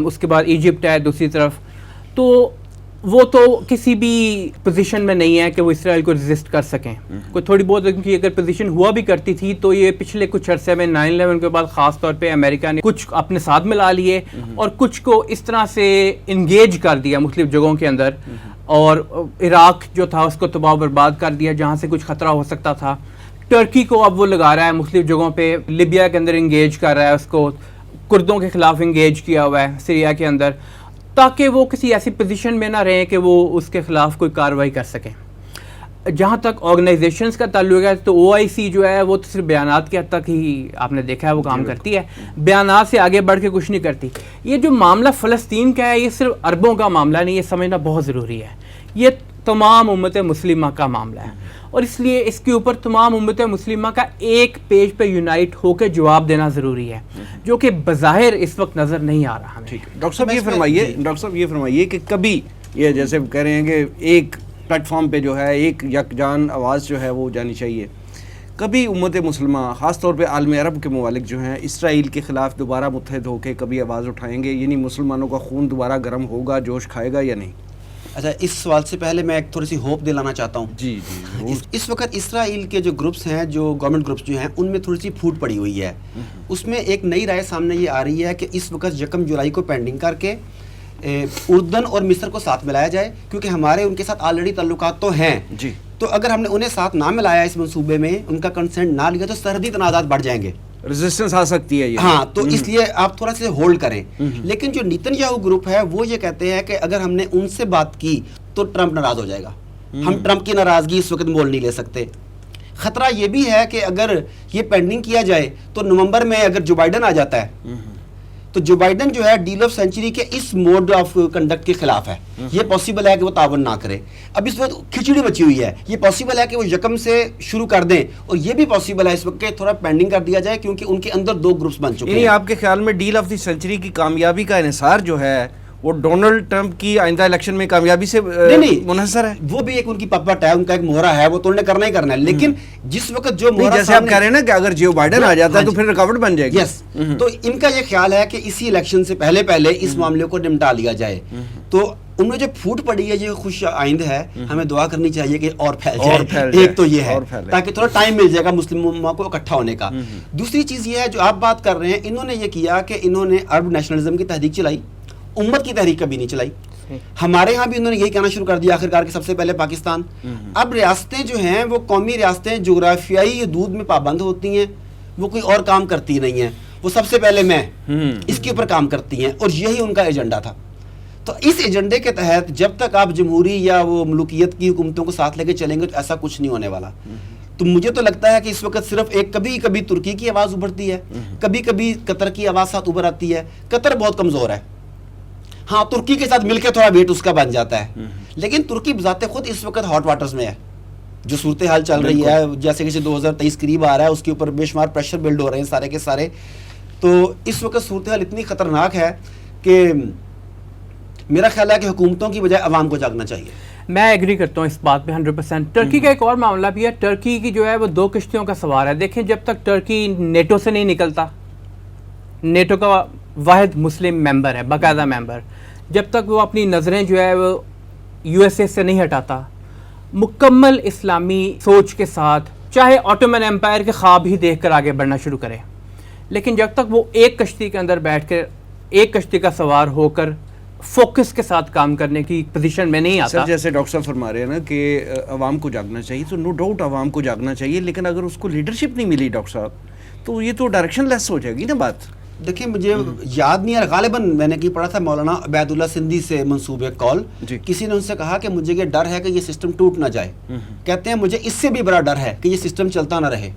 اس کے بعد ایجپٹ ہے دوسری طرف, تو وہ تو کسی بھی پوزیشن میں نہیں ہے کہ وہ اسرائیل کو ریزسٹ کر سکیں. کوئی تھوڑی بہت کی اگر پوزیشن ہوا بھی کرتی تھی تو یہ پچھلے کچھ عرصے میں 9/11 کے بعد خاص طور پہ امریکہ نے کچھ اپنے ساتھ ملا لیے اور کچھ کو اس طرح سے انگیج کر دیا مختلف جگہوں کے اندر, اور عراق جو تھا اس کو تباہ و برباد کر دیا جہاں سے کچھ خطرہ ہو سکتا تھا. ٹرکی کو اب وہ لگا رہا ہے مختلف جگہوں پہ, لیبیا کے اندر انگیج کر رہا ہے, اس کو کردوں کے خلاف انگیج کیا ہوا ہے سیریا کے اندر, تاکہ وہ کسی ایسی پوزیشن میں نہ رہیں کہ وہ اس کے خلاف کوئی کارروائی کر سکیں. جہاں تک آرگنائزیشنز کا تعلق ہے تو OIC جو ہے وہ تو صرف بیانات کے حد تک ہی آپ نے دیکھا ہے وہ کام کرتی ہے, بیانات سے آگے بڑھ کے کچھ نہیں کرتی. یہ جو معاملہ فلسطین کا ہے یہ صرف عربوں کا معاملہ نہیں, یہ سمجھنا بہت ضروری ہے. یہ تمام امت مسلمہ کا معاملہ ہے, اور اس لیے اس کے اوپر تمام امت مسلمہ کا ایک پیج پہ یونائٹ ہو کے جواب دینا ضروری ہے, جو کہ بظاہر اس وقت نظر نہیں آ رہا. ڈاکٹر صاحب یہ فرمائیے کہ کبھی یہ جیسے کہہ رہے ہیں کہ ایک پلیٹ فارم پہ جو ہے ایک یکجان آواز جو ہے وہ جانی چاہیے, کبھی امت مسلمہ خاص طور پہ عالم عرب کے ممالک جو ہیں اسرائیل کے خلاف دوبارہ متحد ہو کے کبھی آواز اٹھائیں گے, یعنی مسلمانوں کا خون دوبارہ گرم ہوگا, جوش کھائے گا یا نہیں؟ اچھا, اس سوال سے پہلے میں ایک تھوڑی سی ہوپ دلانا چاہتا ہوں. جی اس وقت اسرائیل کے جو گروپس ہیں, جو گورنمنٹ گروپس جو ہیں, ان میں تھوڑی سی پھوٹ پڑی ہوئی ہے. اس میں ایک نئی رائے سامنے یہ آ رہی ہے کہ اس وقت 1 جولائی کو پینڈنگ کر کے اردن اور مصر کو ساتھ ملایا جائے, کیونکہ ہمارے ان کے ساتھ آلریڈی تعلقات تو ہیں. جی, تو اگر ہم نے انہیں ساتھ نہ ملایا اس منصوبے میں, ان کا کنسنٹ نہ لیا, تو سرحدی تنازعات بڑھ جائیں گے, ریزسٹنس آ سکتی ہے یہ. ہاں, تو اس لیے آپ تھوڑا سا ہولڈ کریں. لیکن جو نیتن یاہو گروپ ہے وہ یہ کہتے ہیں کہ اگر ہم نے ان سے بات کی تو ٹرمپ ناراض ہو جائے گا. ہم ٹرمپ کی ناراضگی اس وقت مول نہیں لے سکتے. خطرہ یہ بھی ہے کہ اگر یہ پینڈنگ کیا جائے تو نومبر میں اگر جو بائیڈن آ جاتا ہے تو جو بائیڈن جو ہے ڈیل آف سینچری کے اس موڈ آف کنڈکٹ کے خلاف ہے. یہ پاسبل ہے کہ وہ تعاون نہ کرے. اب اس وقت کھچڑی بچی ہوئی ہے, یہ پاسبل ہے کہ وہ 1 سے شروع کر دیں, اور یہ بھی پاسبل ہے اس وقت کہ تھوڑا پینڈنگ کر دیا جائے, کیونکہ ان کے اندر 2 گروپس بن چکے ہیں. آپ کے خیال میں ڈیل آف دی سینچری کی کامیابی کا انحصار جو ہے وہ ڈونلڈ ٹرمپ کی آئندہ الیکشن میں کامیابی سے نہیں منحصر ہے؟ وہ بھی ایک ان کی پپٹ ہے، ان کا ایک مہرا ہے، وہ تو انہیں کرنا ہی کرنا ہے، لیکن جس وقت جو نہیں، مہرا جیسے آپ کہہ رہے ہیں نا کہ اگر جیو بائیڈن آ جاتا ہے تو پھر رکاوٹ بن جائے گی. یس، تو ان کا یہ خیال ہے کہ اسی الیکشن سے پہلے اس معاملے کو نمٹا لیا جائے. تو ان میں جو پھوٹ پڑی ہے یہ خوش آئند ہے، ہمیں دعا کرنی چاہیے کہ اور پھیل جائے. ایک تو یہ ہے تاکہ تھوڑا ٹائم مل جائے گا مسلم امہ کو اکٹھا ہونے کا. دوسری چیز یہ ہے جو آپ بات کر رہے ہیں، انہوں نے یہ کیا کہ انہوں نے عرب نیشنلزم کی تحریک چلائی، امت کی تحریک کبھی نہیں چلائی. ہمارے ہاں بھی انہوں نے یہی کہنا شروع کر دیا آخرکار کہ سب سے پہلے پاکستان. اب ریاستیں جو ہیں وہ قومی ریاستیں جغرافیائی حدود میں پابند ہوتی ہیں، وہ کوئی اور کام کرتی نہیں ہیں، وہ سب سے پہلے میں اس کے اوپر کام کرتی ہیں، اور یہی ان کا ایجنڈا تھا. تو اس ایجنڈے کے تحت جب تک آپ جمہوری یا وہ ملوکیت کی حکومتوں کو ساتھ لے کے چلیں گے تو ایسا کچھ نہیں ہونے والا. تو مجھے تو لگتا ہے کہ اس وقت صرف ایک کبھی کبھی ترکی کی آواز ابھرتی ہے، کبھی کبھی قطر کی آواز ساتھ ابھر آتی ہے. قطر بہت کمزور ہے، ہاں ترکی کے ساتھ مل کے تھوڑا ویٹ اس کا بن جاتا ہے، لیکن ترکی بذات خود اس وقت ہاٹ واٹرز میں ہے. جو صورتحال چل رہی ہے، جیسے کہ 2023 قریب آ رہا ہے، اس کے اوپر بے شمار پریشر بلڈ ہو رہے ہیں سارے کے سارے. تو اس وقت صورتحال اتنی خطرناک ہے کہ میرا خیال ہے کہ حکومتوں کی بجائے عوام کو جاگنا چاہیے. میں ایگری کرتا ہوں اس بات پہ 100%. ٹرکی کا ایک اور معاملہ بھی ہے. ٹرکی کی جو ہے وہ 2 کشتیوں کا سوار ہے. دیکھیں جب تک ٹرکی نیٹو سے نہیں نکلتا، نیٹو کا واحد مسلم ممبر ہے، باقاعدہ ممبر، جب تک وہ اپنی نظریں جو ہے وہ USA سے نہیں ہٹاتا، مکمل اسلامی سوچ کے ساتھ چاہے آٹومن امپائر کے خواب ہی دیکھ کر آگے بڑھنا شروع کرے، لیکن جب تک وہ ایک کشتی کے اندر بیٹھ کر ایک کشتی کا سوار ہو کر فوکس کے ساتھ کام کرنے کی پوزیشن میں نہیں آتا. سر جیسے ڈاکٹر صاحب فرما رہے ہیں نا کہ عوام کو جاگنا چاہیے، تو نو ڈاؤٹ عوام کو جاگنا چاہیے، لیکن اگر اس کو لیڈرشپ نہیں ملی ڈاکٹر صاحب تو یہ تو ڈائریکشن لیس ہو جائے گی نا بات. دیکھیں مجھے یاد نہیں ہے، غالباً میں نے پڑھا تھا مولانا عبید اللہ سندھی سے منسوب ایک کال، کسی نے ان سے کہا کہ مجھے یہ ڈر ہے کہ یہ سسٹم ٹوٹ نہ جائے. کہتے ہیں مجھے اس سے بھی بڑا ڈر ہے کہ یہ سسٹم چلتا نہ رہے.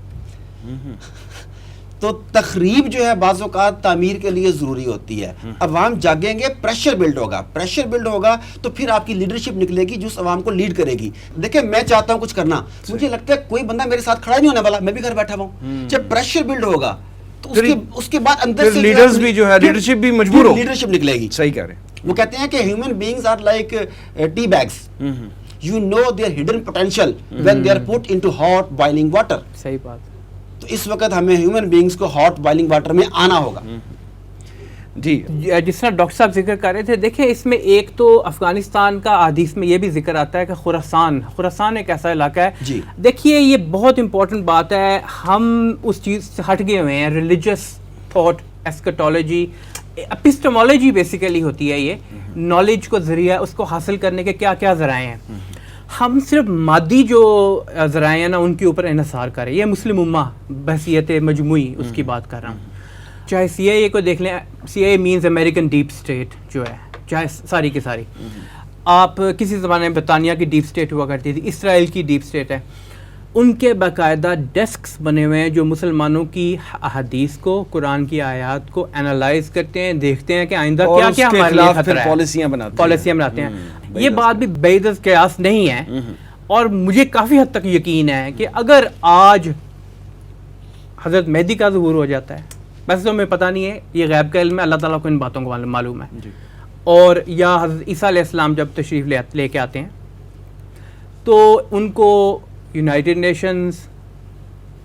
تو تخریب جو ہے بعض اوقات تعمیر کے لیے ضروری ہوتی ہے. عوام جاگیں گے، پریشر بلڈ ہوگا تو پھر آپ کی لیڈرشپ نکلے گی جو اس عوام کو لیڈ کرے گی. دیکھیں میں چاہتا ہوں کچھ کرنا، مجھے لگتا ہے کوئی بندہ میرے ساتھ کھڑا نہیں ہونے والا، میں بھی گھر بیٹھا ہوں. جب پریشر بلڈ ہوگا تو اس کے بعد اندر سے لیڈرز بھی جو ہے لیڈرشپ بھی مجبور ہو، لیڈرشپ نکلے گی. صحیح کہہ رہے ہیں. وہ کہتے ہیں کہ human beings are like tea bags, you know their hidden potential when they are put into hot boiling water. صحیح بات. تو اس وقت ہمیں ہیومن بینگز کو ہاٹ بوائلنگ واٹر میں آنا ہوگا. جی جس طرح ڈاکٹر صاحب ذکر کر رہے تھے، دیکھیں اس میں ایک تو افغانستان کا حدیث میں یہ بھی ذکر آتا ہے کہ خراسان ایک ایسا علاقہ ہے. جی دیکھیے یہ بہت امپورٹنٹ بات ہے، ہم اس چیز سے ہٹ گئے ہوئے ہیں. ریلیجس تھاٹ، ایسکٹولوجی، اپسٹمولوجی بیسیکلی ہوتی ہے، یہ نالج کو ذریعہ اس کو حاصل کرنے کے کیا کیا ذرائع ہیں. ہم صرف مادی جو ذرائع ہیں نا ان کے اوپر انحصار کریں. یہ مسلم امہ بحثیت مجموعی اس کی بات کر رہا ہوں. چاہے CIA کو دیکھ لیں، CIA means American deep state جو ہے، چاہے ساری کی ساری. آپ کسی زمانے میں برطانیہ کی ڈیپ اسٹیٹ ہوا کرتی تھی، اسرائیل کی ڈیپ اسٹیٹ ہے. ان کے باقاعدہ ڈیسکس بنے ہوئے ہیں جو مسلمانوں کی احادیث کو، قرآن کی آیات کو انالائز کرتے ہیں، دیکھتے ہیں کہ آئندہ کیا کیا ہمارے لیے خطرہ ہے، پالیسیاں بناتے ہیں. یہ بات بھی بعید از قیاس نہیں ہے، اور مجھے کافی حد تک یقین ہے کہ اگر آج حضرت مہدی کا ظہور ہو جاتا ہے، ویسے تو ہمیں پتہ نہیں ہے، یہ غیب کا علم ہے، اللہ تعالیٰ کو ان باتوں کو معلوم ہے، اور یا حضرت عیسیٰ علیہ السلام جب تشریف لے کے آتے ہیں تو ان کو یونائٹڈ نیشنز،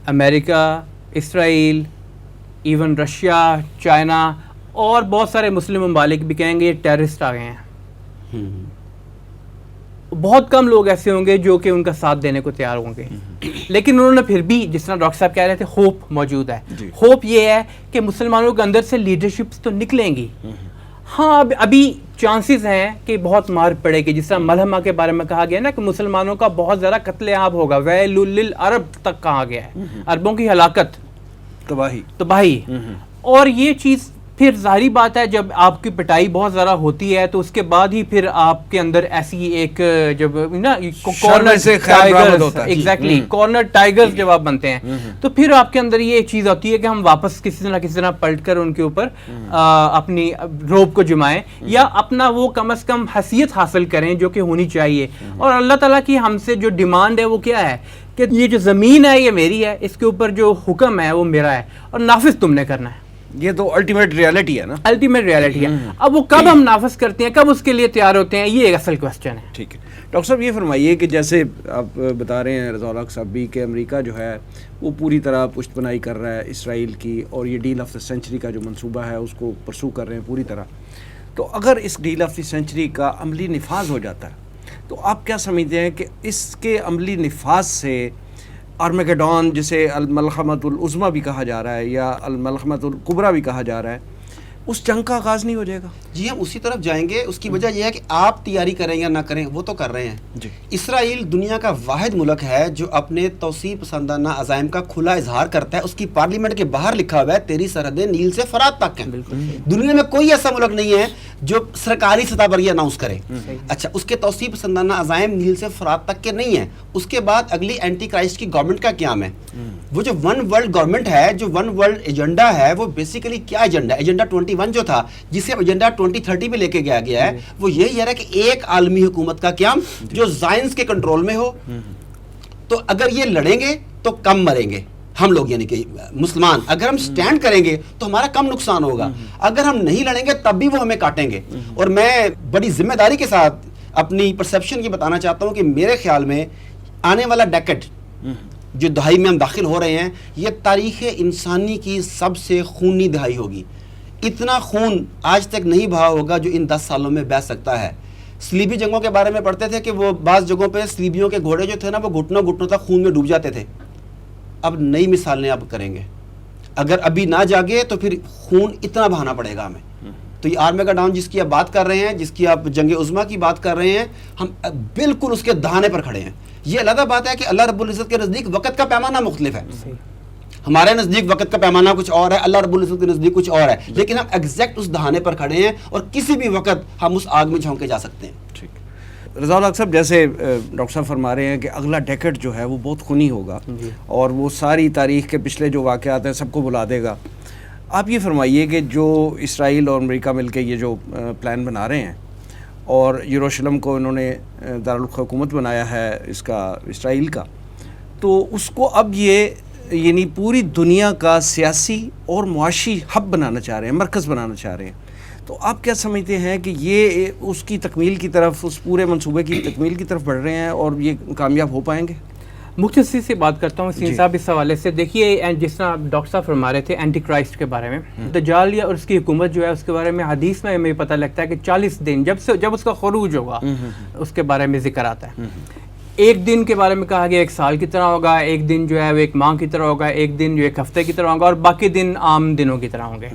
امریکہ، اسرائیل، ایون رشیا، چائنا اور بہت سارے مسلم ممالک بھی کہیں گے یہ ٹیررسٹ آ گئے ہیں. بہت کم لوگ ایسے ہوں گے جو کہ ان کا ساتھ دینے کو تیار ہوں گے، لیکن انہوں نے پھر بھی جس طرح ڈاکٹر صاحب کہہ رہے تھے ہوپ موجود ہے. ہوپ یہ ہے کہ مسلمانوں کے اندر سے لیڈرشپس تو نکلیں گی. ہاں ابھی چانسز ہیں کہ بہت مار پڑے گی، جس طرح ملحمہ کے بارے میں کہا گیا نا کہ مسلمانوں کا بہت زیادہ قتل عام ہوگا، ویل للعرب تک کہا گیا ہے، عربوں کی ہلاکت، تباہی. اور یہ چیز پھر ظاہری بات ہے جب آپ کی پٹائی بہت زیادہ ہوتی ہے تو اس کے بعد ہی پھر آپ کے اندر ایسی ایک جب نا ایگزیکٹلی کارنر ٹائیگرز جب آپ بنتے ہیں تو پھر آپ کے اندر یہ ایک چیز ہوتی ہے کہ ہم واپس کسی طرح پلٹ کر ان کے اوپر اپنی روب کو جمائیں یا اپنا وہ کم از کم حیثیت حاصل کریں جو کہ ہونی چاہیے. اور اللہ تعالیٰ کی ہم سے جو ڈیمانڈ ہے وہ کیا ہے کہ یہ جو زمین ہے یہ میری ہے، اس کے اوپر جو حکم ہے وہ میرا ہے اور نافذ تم نے کرنا ہے. یہ تو الٹیمیٹ ریالٹی ہے نا. الٹیمیٹ ریالٹی ہے. اب وہ کب ہم نافذ کرتے ہیں, کب اس کے لیے تیار ہوتے ہیں, یہ ایک اصل کوسچن ہے. ٹھیک ہے ڈاکٹر صاحب, یہ فرمائیے کہ جیسے آپ بتا رہے ہیں رضا الحق صاحب بھی کہ امریکہ جو ہے وہ پوری طرح پشت پناہی کر رہا ہے اسرائیل کی, اور یہ ڈیل آف دا سینچری کا جو منصوبہ ہے اس کو پرسو کر رہے ہیں پوری طرح. تو اگر اس ڈیل آف دی سینچری کا عملی نفاذ ہو جاتا ہے تو آپ کیا سمجھتے ہیں کہ اس کے عملی نفاذ سے آرمیگیڈون, جسے الملحمۃ العظمیٰ بھی کہا جا رہا ہے یا الملحمۃ الکبریٰ بھی کہا جا رہا ہے, اس جنگ کا آغاز نہیں ہو جائے گا؟ جی ہم اسی طرف جائیں گے. اس کی وجہ یہ ہے کہ آپ تیاری کریں یا نہ کریں, وہ تو کر رہے ہیں. جی. اسرائیل دنیا کا واحد ملک ہے جو اپنے توسیع پسندانہ عزائم کا کھلا اظہار کرتا ہے. اس کی پارلیمنٹ کے باہر لکھا ہوا ہے تیری سرحدیں نیل سے فرات تک ہیں. دنیا میں کوئی ایسا ملک نہیں ہے جو سرکاری سطح پر یہ اناؤنس کرے. اچھا, اس کے توسیع پسندانہ عزائم نیل سے فرات تک کے نہیں ہیں. اس کے بعد اگلی اینٹی کرائسٹ کی گورنمنٹ کا قیام ہے. وہ جو ون ورلڈ گورنمنٹ ہے, جو ون ورلڈ ایجنڈا ہے, وہ بیسیکلی کیا ایجنڈا ہے؟ ایجنڈا 21 جو تھا, جسے ایجنڈا 2030 پہ لے کے گیا ہے, وہ یہی ہے کہ ایک عالمی حکومت کا قیام جو زائنس کے کنٹرول میں ہو. تو اگر یہ لڑیں گے تو کم مریں گے ہم لوگ, یعنی کہ مسلمان. اگر ہم سٹینڈ کریں گے تو ہمارا کم نقصان ہوگا. اگر ہم نہیں لڑیں گے تب بھی وہ ہمیں کاٹیں گے. اور میں بڑی ذمہ داری کے ساتھ اپنی پرسیپشن یہ بتانا چاہتا ہوں کہ میرے خیال میں آنے والا ڈیکڈ, جو دہائی میں ہم داخل ہو رہے ہیں, یہ تاریخ انسانی کی سب سے خونی دہائی ہوگی. اتنا خون آج تک نہیں بہا ہوگا جو ان 10 سالوں میں بہہ سکتا ہے. صلیبی جنگوں کے بارے میں پڑھتے تھے کہ وہ بعض جگہوں پہ صلیبیوں کے گھوڑے جو تھے نا, وہ گھٹنوں گھٹنوں تک خون میں ڈوب جاتے تھے. اب نئی مثالیں اب کریں گے. اگر ابھی نہ جاگے تو پھر خون اتنا بہانا پڑے گا ہمیں. تو یہ آرمیگیڈون جس کی آپ بات کر رہے ہیں, جس کی آپ جنگ عظمیٰ کی بات کر رہے ہیں, ہم بالکل اس کے دہانے پر کھڑے ہیں. یہ علیحدہ بات ہے کہ اللہ رب العزت کے نزدیک وقت کا پیمانہ مختلف ہے. ہمارے نزدیک وقت کا پیمانہ کچھ اور ہے, اللہ رب العزت کے نزدیک کچھ اور ہے, لیکن ہم ایگزیکٹ اس دہانے پر کھڑے ہیں اور کسی بھی وقت ہم اس آگ میں جھونکے جا سکتے ہیں. ٹھیک. رضا الحق صاحب, جیسے ڈاکٹر صاحب فرما رہے ہیں کہ اگلا ڈیکڈ جو ہے وہ بہت خونی ہوگا اور وہ ساری تاریخ کے پچھلے جو واقعات ہیں سب کو بلا دے گا. آپ یہ فرمائیے کہ جو اسرائیل اور امریکہ مل کے یہ جو پلان بنا رہے ہیں, اور یروشلم کو انہوں نے دارالحکومت بنایا ہے اس کا, اسرائیل کا, تو اس کو اب یہ یعنی پوری دنیا کا سیاسی اور معاشی ہب بنانا چاہ رہے ہیں, مرکز بنانا چاہ رہے ہیں. تو آپ کیا سمجھتے ہیں کہ یہ اس کی تکمیل کی طرف, اس پورے منصوبے کی تکمیل کی طرف بڑھ رہے ہیں اور یہ کامیاب ہو پائیں گے؟ مختصر سے بات کرتا ہوں سین صاحب اس حوالے سے. دیکھیے جس طرح ڈاکٹر صاحب فرما رہے تھے اینٹی کرائسٹ کے بارے میں, دجال یا اور اس کی حکومت جو ہے اس کے بارے میں حدیث میں ہمیں پتہ لگتا ہے کہ 40 دن جب اس کا خروج ہوگا اس کے بارے میں ذکر آتا ہے. ایک دن کے بارے میں کہا گیا 1 سال کی طرح ہوگا, ایک دن جو ہے وہ 1 ماہ کی طرح ہوگا, ایک دن جو 1 ہفتے کی طرح ہوگا, اور باقی دن عام دنوں کی طرح ہوں گے.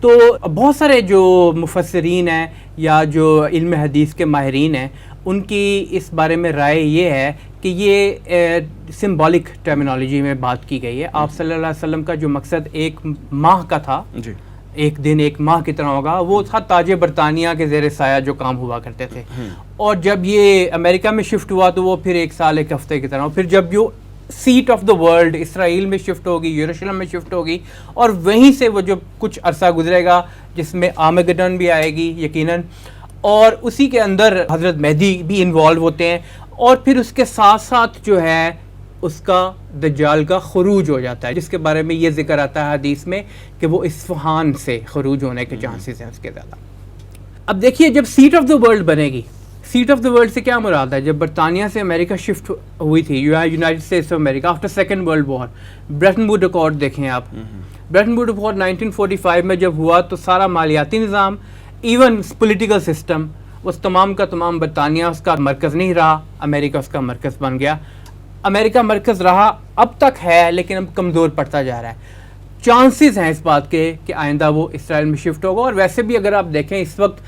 تو بہت سارے جو مفسرین ہیں یا جو علم حدیث کے ماہرین ہیں, ان کی اس بارے میں رائے یہ ہے کہ یہ سمبولک ٹرمینالوجی میں بات کی گئی ہے. آپ صلی اللہ علیہ وسلم کا جو مقصد 1 ماہ کا تھا, ایک دن 1 ماہ کی طرح ہوگا, وہ تھا تاج برطانیہ کے زیر سایہ جو کام ہوا کرتے تھے. اور جب یہ امریکہ میں شفٹ ہوا تو وہ پھر 1 سال 1 ہفتے کی طرح. پھر جب جو سیٹ آف دا ورلڈ اسرائیل میں شفٹ ہوگی, یروشلم میں شفٹ ہوگی, اور وہیں سے وہ جو کچھ عرصہ گزرے گا جس میں آرمیگیڈون بھی آئے گی یقیناً, اور اسی کے اندر حضرت مہدی بھی انوالو ہوتے ہیں, اور پھر اس کے ساتھ ساتھ جو ہے اس کا دجال کا خروج ہو جاتا ہے, جس کے بارے میں یہ ذکر آتا ہے حدیث میں کہ وہ اصفہان سے خروج ہونے کے چانسز ہیں اس کے زیادہ. اب دیکھیے جب سیٹ آف دا ورلڈ بنے گی, سیٹ آف دا ورلڈ سے کیا مراد ہے؟ جب برطانیہ سے امریکہ شفٹ ہوئی تھی, United States of America after second world war, Bretton Wood accord دیکھیں آپ. بریٹن ووڈ اکارڈ 1945 میں جب ہوا تو سارا مالیاتی نظام, ایون پولیٹیکل سسٹم, اس تمام کا تمام برطانیہ اس کا مرکز نہیں رہا, امریکہ اس کا مرکز بن گیا. امریکہ مرکز رہا, اب تک ہے, لیکن اب کمزور پڑتا جا رہا ہے. چانسز ہیں اس بات کے کہ آئندہ وہ اسرائیل میں شفٹ ہوگا. اور ویسے بھی اگر آپ دیکھیں اس وقت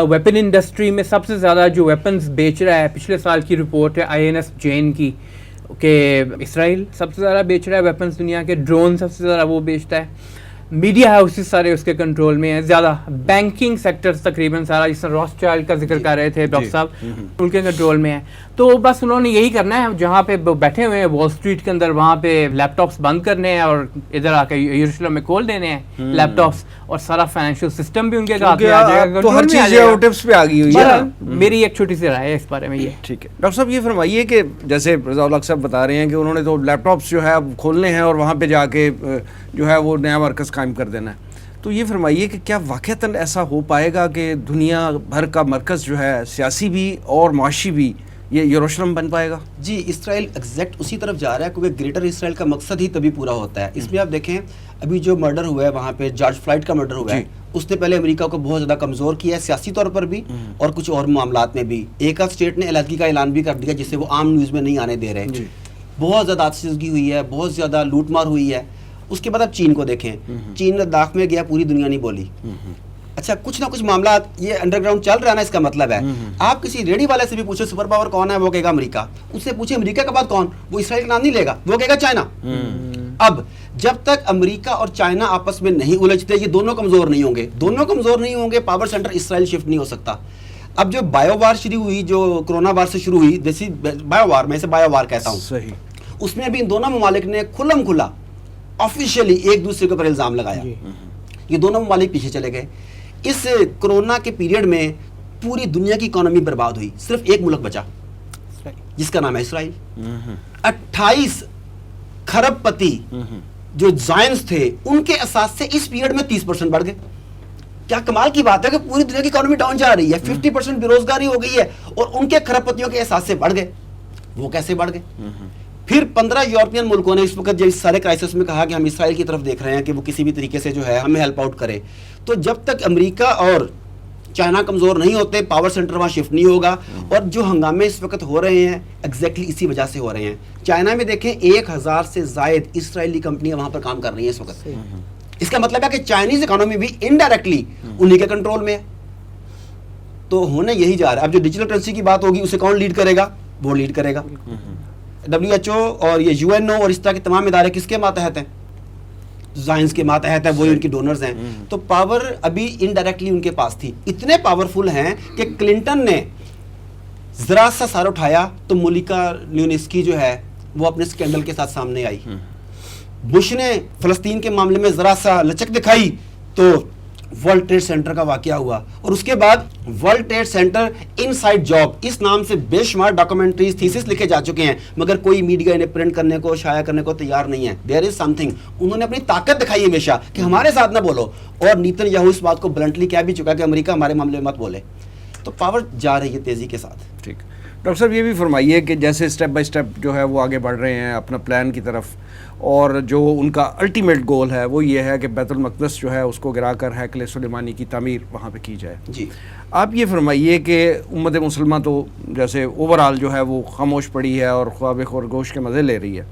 ویپن انڈسٹری میں سب سے زیادہ جو ویپنز بیچ رہا ہے, پچھلے سال کی رپورٹ ہے INS جین کی کہ اسرائیل سب سے زیادہ بیچ رہا ہے ویپنز دنیا کے, ڈرون سب سے زیادہ وہ بیچتا ہے, میڈیا ہاؤسز سارے اس کے کنٹرول میں ہیں, زیادہ بینکنگ سیکٹر تقریباً سارا, جس طرح راس چائلڈ کا ذکر کر رہے تھے ڈاکٹر صاحب, ان کے کنٹرول میں ہے. تو بس انہوں نے یہی کرنا ہے, جہاں پہ بیٹھے ہوئے ہیں وال اسٹریٹ کے اندر, وہاں پہ لیپ ٹاپس بند کرنے ہیں اور ادھر آ کے یروشلم میں کھول دینے ہیں لیپ ٹاپس, اور سارا فائنینشیل سسٹم بھی ان کے ہاتھ میں آ جائے گا. تو ہر چیز ٹپس پہ آ گئی ہوئی ہے. میری ایک چھوٹی سی رائے ہے اس بارے میں یہ. ٹھیک ہے ڈاکٹر صاحب, یہ فرمائیے کہ جیسے رضا الحق صاحب بتا رہے ہیں کہ انہوں نے تو لیپ ٹاپس جو ہے اب کھولنے ہیں اور وہاں پہ جا کے جو ہے وہ نیا مرکز قائم کر دینا ہے. تو یہ فرمائیے کہ کیا واقعتاً ایسا ہو پائے گا کہ دنیا بھر کا مرکز جو ہے سیاسی بھی اور معاشی بھی یہ یروشلم بن پائے گا؟ جی اسرائیل ایگزیکٹ اسی طرف جا رہا ہے کیونکہ گریٹر اسرائیل کا مقصد ہی تبھی پورا ہوتا ہے. اس میں آپ دیکھیں ابھی جو مرڈر ہوا ہے وہاں پہ جارج فلائیڈ کا مرڈر ہوا ہے, اس نے پہلے امریکہ کو بہت زیادہ کمزور کیا ہے سیاسی طور پر بھی اور کچھ اور معاملات میں بھی. ایک آدھ اسٹیٹ نے علیحدگی کا اعلان بھی کر دیا جسے وہ عام نیوز میں نہیں آنے دے رہے. بہت زیادہ آتشزگی ہوئی ہے, بہت زیادہ لوٹ مار ہوئی ہے. اس کے بعد آپ چین کو دیکھیں, چین لداخ میں گیا پوری دنیا نہیں بولی. اچھا کچھ نہ کچھ معاملات یہ انڈر گراؤنڈ چل رہا ہے نا, اس کا مطلب ہے آپ کسی ریڈی والے سے بھی پوچھو سپر پاور کون ہے, وہ کہے گا امریکہ. اس سے پوچھے امریکہ کے بعد کون, وہ اسرائیل کا نام نہیں لے گا, وہ کہے گا چائنا. اب جب تک امریکہ اور چائنا آپس میں نہیں الجھتے یہ دونوں کمزور نہیں ہوں گے, دونوں کمزور نہیں ہوں گے, پاور سینٹر اسرائیل شفٹ نہیں ہو سکتا. اب جو بایو وار شروع ہوئی, جو کرونا وار سے شروع ہوئی, جیسی بایو وار, میں اسے بایو وار کہتا ہوں, صحیح, اس میں بھی ان دونوں ممالک نے کھلم کھلا آفیشیلی ایک دوسرے کے اوپر الزام لگایا. یہ دونوں ممالک پیچھے چلے گئے. اس کرونا کے پیریڈ میں پوری دنیا کی اکانومی برباد ہوئی, صرف ایک ملک بچا جس کا نام ہے اسرائیل. 28 کھرب پتی جو زائنس تھے ان کے اساس سے اس پیریڈ میں 30% بڑھ گئے. کیا کمال کی بات ہے کہ پوری دنیا کی اکانومی ڈاؤن جا رہی ہے, 50% بے روزگاری ہو گئی ہے اور ان کے کھرب پتیوں کے احساس سے بڑھ گئے. وہ کیسے بڑھ گئے؟ پھر 15 یورپین ملکوں نے اس وقت جب اس سارے کرائسس میں کہا کہ ہم اسرائیل کی طرف دیکھ رہے ہیں کہ وہ کسی بھی طریقے سے جو ہے ہمیں ہیلپ آؤٹ کرے. تو جب تک امریکہ اور چائنا کمزور نہیں ہوتے پاور سینٹر وہاں شفٹ نہیں ہوگا. اور جو ہنگامے اس وقت ہو رہے ہیں ایگزیکٹلی اسی وجہ سے ہو رہے ہیں. چائنا میں دیکھیں 1000 سے زائد اسرائیلی کمپنیاں وہاں پر کام کر رہی ہیں اس وقت. اس کا مطلب ہے کہ چائنیز اکانومی بھی انڈائریکٹلی انہی کے کنٹرول میں ہے. تو ہونے یہی جا رہا ہے. اب جو ڈیجیٹل کرنسی کی بات ہوگی اسے کون لیڈ کرے گا؟ وہ لیڈ کرے گا WHO اور یہ UNO اور اس طرح کے تمام ادارے کس کے ماتحت ہیں؟ زائنس کے ماتحت ہے, وہی ان کی ڈونرز ہیں. تو پاور ابھی انڈائریکٹلی ان کے پاس تھی. اتنے پاورفل ہیں کہ کلنٹن نے ذرا سا سار اٹھایا تو مونیکا لیونسکی جو ہے وہ اپنے سکینڈل کے ساتھ سامنے آئی. بش نے فلسطین کے معاملے میں ذرا سا لچک دکھائی تو ورلڈ ٹریڈ سینٹر کا واقعہ ہوا. اور اس کے بعد ورلڈ ٹریڈ سینٹر ان سائڈ جاب اس نام سے بے شمار ڈاکومنٹریز تھیسس لکھے جا چکے ہیں مگر کوئی میڈیا انہیں پرنٹ کرنے کو شائع کرنے کو تیار نہیں ہے. دیر از سم تھنگ. انہوں نے اپنی طاقت دکھائی ہمیشہ کہ ہمارے ساتھ نہ بولو, اور نیتن یاہو اس بات کو بلنٹلی کہہ بھی چکا کہ امریکہ ہمارے معاملے میں مت بولے. تو پاور جا رہی ہے تیزی کے ساتھ. ٹھیک. ڈاکٹر صاحب یہ بھی فرمائیے کہ جیسے اسٹیپ بائی اسٹیپ جو ہے وہ آگے بڑھ رہے ہیں اپنا پلان کی طرف, اور جو ان کا الٹیمیٹ گول ہے وہ یہ ہے کہ بیت المقدس جو ہے اس کو گرا کر ہیکل سلیمانی کی تعمیر وہاں پہ کی جائے. جی آپ یہ فرمائیے کہ امت مسلمہ تو جیسے اوورآل جو ہے وہ خاموش پڑی ہے اور خواب خرگوش کے مزے لے رہی ہے.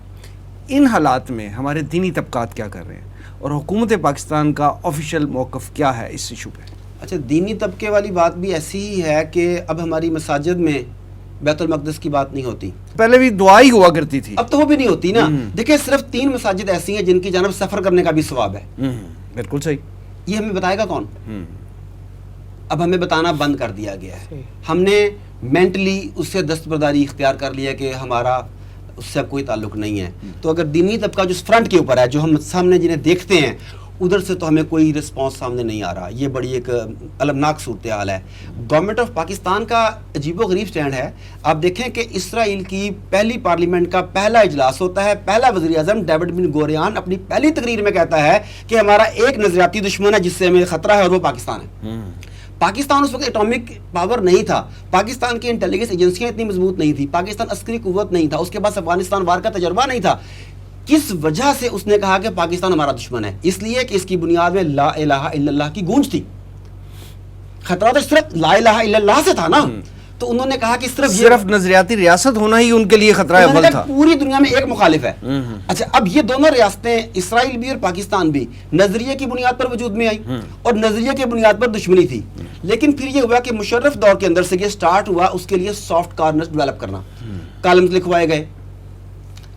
ان حالات میں ہمارے دینی طبقات کیا کر رہے ہیں اور حکومت پاکستان کا آفیشیل موقف کیا ہے اس ایشو پہ؟ اچھا دینی طبقے والی بات بھی ایسی ہی ہے کہ اب ہماری مساجد میں بیت المقدس کی بات نہیں ہوتی. پہلے بھی دعا ہی ہوا کرتی تھی, اب تو وہ بھی نہیں ہوتی نا. دیکھیں صرف 3 مساجد ایسی ہیں جن کی جانب سفر کرنے کا بھی ثواب ہے. بالکل صحیح. یہ ہمیں بتائے گا کون؟ اب ہمیں بتانا بند کر دیا گیا ہے. ہم نے مینٹلی اس سے دستبرداری اختیار کر لیا کہ ہمارا اس سے اب کوئی تعلق نہیں ہے. تو اگر دینی طبقہ جو فرنٹ کے اوپر ہے, جو ہم سامنے جنہیں دیکھتے ہیں, ادھر سے تو ہمیں کوئی رسپانس سامنے نہیں آ رہا. یہ بڑی ایک المناک صورتحال ہے. گورنمنٹ آف پاکستان کا عجیب و غریب سٹینڈ ہے. آپ دیکھیں کہ اسرائیل کی پہلی پارلیمنٹ کا پہلا اجلاس ہوتا ہے, پہلا وزیر اعظم ڈیوڈ بن گوریان اپنی پہلی تقریر میں کہتا ہے کہ ہمارا ایک نظریاتی دشمن ہے جس سے ہمیں خطرہ ہے اور وہ پاکستان ہے. پاکستان اس وقت ایٹامک پاور نہیں تھا, پاکستان کی انٹیلیجنس ایجنسیاں اتنی مضبوط نہیں تھی, پاکستان عسکری قوت نہیں تھا, اس کے بعد افغانستان وار کا تجربہ نہیں تھا. کس وجہ سے اس نے کہا کہ پاکستان ہمارا دشمن ہے؟ اس لیے کہ اس کی بنیاد میں لا الہ الا اللہ کی گونج تھی. خطرہ تو صرف لا الہ الا اللہ سے تھا نا. تو انہوں نے کہا کہ صرف نظریاتی ریاست ہونا ہی ان کے لیے خطرہ اول تھا. پوری دنیا میں ایک مخالف ہے. اچھا اب یہ دونوں ریاستیں اسرائیل بھی اور پاکستان بھی نظریے کی بنیاد پر وجود میں آئی اور نظریے کی بنیاد پر دشمنی تھی. لیکن پھر یہ ہوا کہ مشرف دور کے اندر سے یہ سٹارٹ ہوا اس کے لیے سافٹ کارنرز ڈیولپ کرنا. کالمز لکھوائے گئے,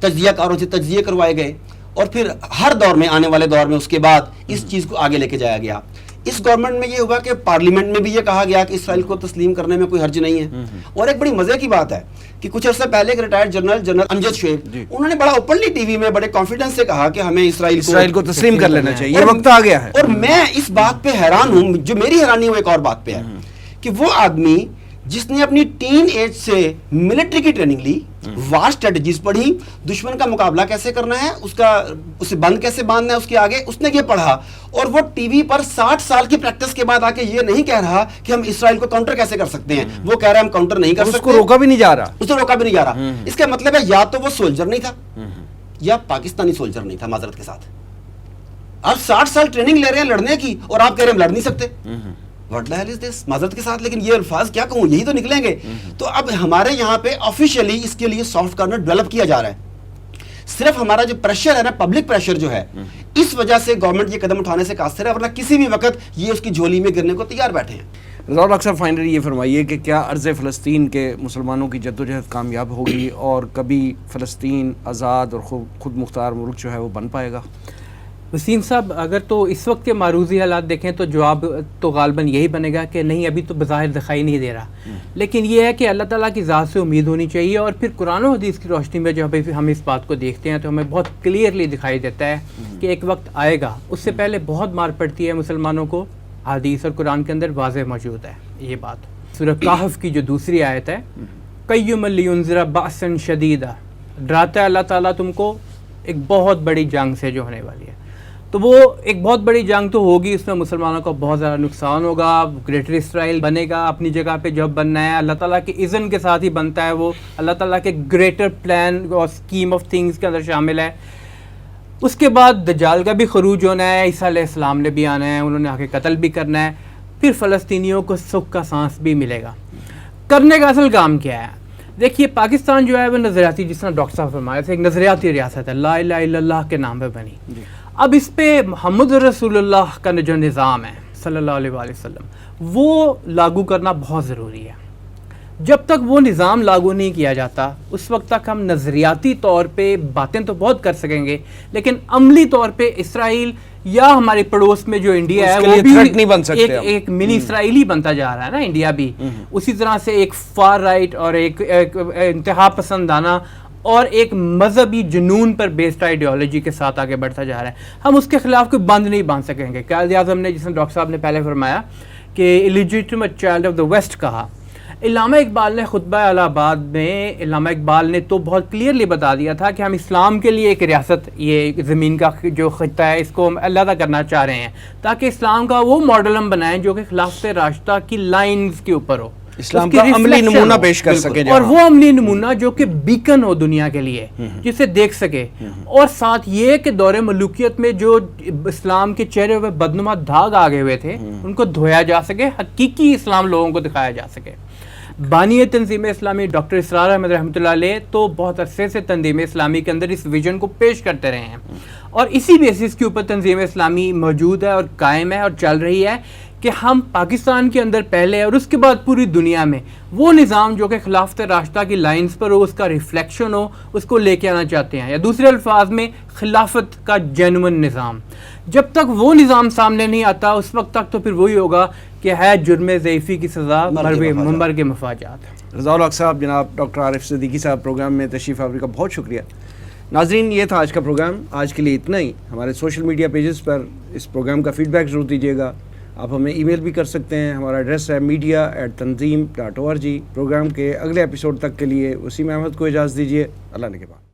تجزیہ کاروں سے تجزیے کروائے گئے, اور پھر ہر دور میں آنے والے دور میں اس کے بعد اس چیز کو آگے لے کے جایا گیا. اس گورنمنٹ میں یہ ہوا کہ پارلیمنٹ میں بھی یہ کہا گیا کہ اسرائیل کو تسلیم کرنے میں کوئی حرج نہیں ہے. اور ایک بڑی مزے کی بات ہے کہ کچھ عرصہ پہلے ایک ریٹائرڈ جنرل امجد شعیب, انہوں نے بڑا اوپنلی ٹی وی میں بڑے کانفیڈنس سے کہا کہ ہمیں اسرائیل کو تسلیم کر لینا چاہیے, یہ وقت آ گیا ہے. اور میں اس بات پہ حیران ہوں, جو میری حیرانی وہ ایک اور بات پہ ہے کہ وہ آدمی جس نے اپنی ٹین ایج سے ملٹری کی ٹریننگ لی, وار اسٹریٹجیز پڑھی, دشمن کا مقابلہ کیسے کرنا ہے, اسے بند کیسے باندھنا ہے, اس کے آگے اس نے یہ پڑھا, اور وہ ٹی وی پر 60 سال کی پریکٹس کے بعد آ کے یہ نہیں کہہ رہا کہ ہم اسرائیل کو کاؤنٹر کیسے کر سکتے ہیں, وہ کہہ رہا ہے ہم کاؤنٹر نہیں کر سکتے, اس کو روکا بھی نہیں جا رہا, اسے روکا بھی نہیں جا رہا. اس کا مطلب ہے یا تو وہ سولجر نہیں تھا یا پاکستانی سولجر نہیں تھا. معذرت کے ساتھ آپ 60 سال ٹریننگ لے رہے ہیں لڑنے کی اور آپ کہہ رہے ہیں ہم لڑ نہیں سکتے. What the hell is this? معذرت کے ساتھ, لیکن یہ الفاظ کیا کہوں, یہی تو نکلیں گے. تو اب ہمارے یہاں پہ آفیشیلی اس کے لیے سافٹ کارنر ڈیولپ کیا جا رہا ہے. صرف ہمارا جو پریشر ہے نا, پبلک پریشر جو ہے, اس وجہ سے گورنمنٹ یہ قدم اٹھانے سے قاصر ہے, ورنہ کسی بھی وقت یہ اس کی جھولی میں گرنے کو تیار بیٹھے ہیں. رضا الحق صاحب فائنلی یہ فرمائیے کہ کیا عرض فلسطین کے مسلمانوں کی جدوجہد کامیاب ہوگی اور کبھی فلسطین آزاد اور خود مختار ملک جو ہے وہ بن پائے گا؟ وسیم صاحب, اگر تو اس وقت کے معروضی حالات دیکھیں تو جواب تو غالباً یہی بنے گا کہ نہیں, ابھی تو بظاہر دکھائی نہیں دے رہا. لیکن یہ ہے کہ اللہ تعالیٰ کی ذات سے امید ہونی چاہیے, اور پھر قرآن و حدیث کی روشنی میں جب ہم اس بات کو دیکھتے ہیں تو ہمیں بہت کلیئرلی دکھائی دیتا ہے کہ ایک وقت آئے گا. اس سے پہلے بہت مار پڑتی ہے مسلمانوں کو, حدیث اور قرآن کے اندر واضح موجود ہے یہ بات. سورہ کہف کی جو دوسری آیت ہے, قیوما لینذر بأسا شدیدا, ڈراتا ہے اللہ تعالیٰ تم کو ایک بہت بڑی جنگ سے جو ہونے والی ہے. تو وہ ایک بہت بڑی جنگ تو ہوگی, اس میں مسلمانوں کو بہت زیادہ نقصان ہوگا. گریٹر اسرائیل بنے گا اپنی جگہ پہ, جب بننا ہے اللہ تعالیٰ کے اذن کے ساتھ ہی بنتا ہے, وہ اللہ تعالیٰ کے گریٹر پلان اور اسکیم آف تھنگس کے اندر شامل ہے. اس کے بعد دجال کا بھی خروج ہونا ہے, عیسیٰ علیہ السلام نے بھی آنا ہے, انہوں نے آ کے قتل بھی کرنا ہے. پھر فلسطینیوں کو سکھ کا سانس بھی ملے گا. کرنے کا اصل کام کیا ہے؟ دیکھیے پاکستان جو ہے وہ نظریاتی, جس طرح ڈاکٹر صاحب فرمایا تھا, ایک نظریاتی ریاست ہے, لا الہ الا اللہ کے نام پہ بنی. اب اس پہ محمد رسول اللہ کا جو نظام ہے صلی اللہ علیہ وآلہ وسلم, وہ لاگو کرنا بہت ضروری ہے. جب تک وہ نظام لاگو نہیں کیا جاتا اس وقت تک ہم نظریاتی طور پہ باتیں تو بہت کر سکیں گے, لیکن عملی طور پہ اسرائیل یا ہمارے پڑوس میں جو انڈیا ہے وہ بھی ایک منی اسرائیلی بنتا جا رہا ہے نا, انڈیا بھی اسی طرح سے ایک فار رائٹ اور ایک انتہا پسندانہ اور ایک مذہبی جنون پر بیسڈ آئیڈیالوجی کے ساتھ آگے بڑھتا جا رہا ہے. ہم اس کے خلاف کوئی بند نہیں باندھ سکیں گے. قائد اعظم نے, جس نے ڈاکٹر صاحب نے پہلے فرمایا کہ الیجیٹمیٹ چائلڈ آف دا ویسٹ کہا, علامہ اقبال نے خطبہ الہ آباد میں, علامہ اقبال نے تو بہت کلیئرلی بتا دیا تھا کہ ہم اسلام کے لیے ایک ریاست, یہ زمین کا جو خطہ ہے اس کو ہم علیحدہ کرنا چاہ رہے ہیں تاکہ اسلام کا وہ ماڈل ہم بنائیں جو کہ خلافت راشدہ کی لائنز کے اوپر ہو, اسلام کا عملی نمونہ پیش کر سکے, اور وہ عملی نمونہ جو کہ بیکن ہو دنیا کے لیے, جسے دیکھ سکے. اور ساتھ یہ کہ دور ملوکیت میں جو اسلام کے چہرے ہوئے بدنما داغ آگے ہوئے تھے ان کو دھویا جا سکے, حقیقی اسلام لوگوں کو دکھایا جا سکے. بانی تنظیم اسلامی ڈاکٹر اسرار احمد رحمۃ اللہ علیہ تو بہت عرصے سے تنظیم اسلامی کے اندر اس ویژن کو پیش کرتے رہے ہیں, اور اسی بیسس کے اوپر تنظیم اسلامی موجود ہے اور قائم ہے اور چل رہی ہے کہ ہم پاکستان کے اندر پہلے اور اس کے بعد پوری دنیا میں وہ نظام جو کہ خلافت راشدہ کی لائنز پر ہو, اس کا ریفلیکشن ہو, اس کو لے کے آنا چاہتے ہیں, یا دوسرے الفاظ میں خلافت کا جینوئن نظام. جب تک وہ نظام سامنے نہیں آتا اس وقت تک تو پھر وہی ہوگا کہ ہے جرم ضعیفی کی سزا ممبر کے مفاجات. رضا الحق صاحب, جناب ڈاکٹر عارف صدیقی صاحب پروگرام میں تشریف آوری کا بہت شکریہ. ناظرین, یہ تھا آج کا پروگرام. آج کے لیے اتنا ہی. ہمارے سوشل میڈیا پیجز پر اس پروگرام کا فیڈ بیک ضرور دیجیے گا. آپ ہمیں ای میل بھی کر سکتے ہیں, ہمارا ایڈریس ہے media@tanzeem.org. پروگرام کے اگلے ایپیسوڈ تک کے لیے وسیم احمد کو اجازت دیجیے. اللہ نے کے بعد.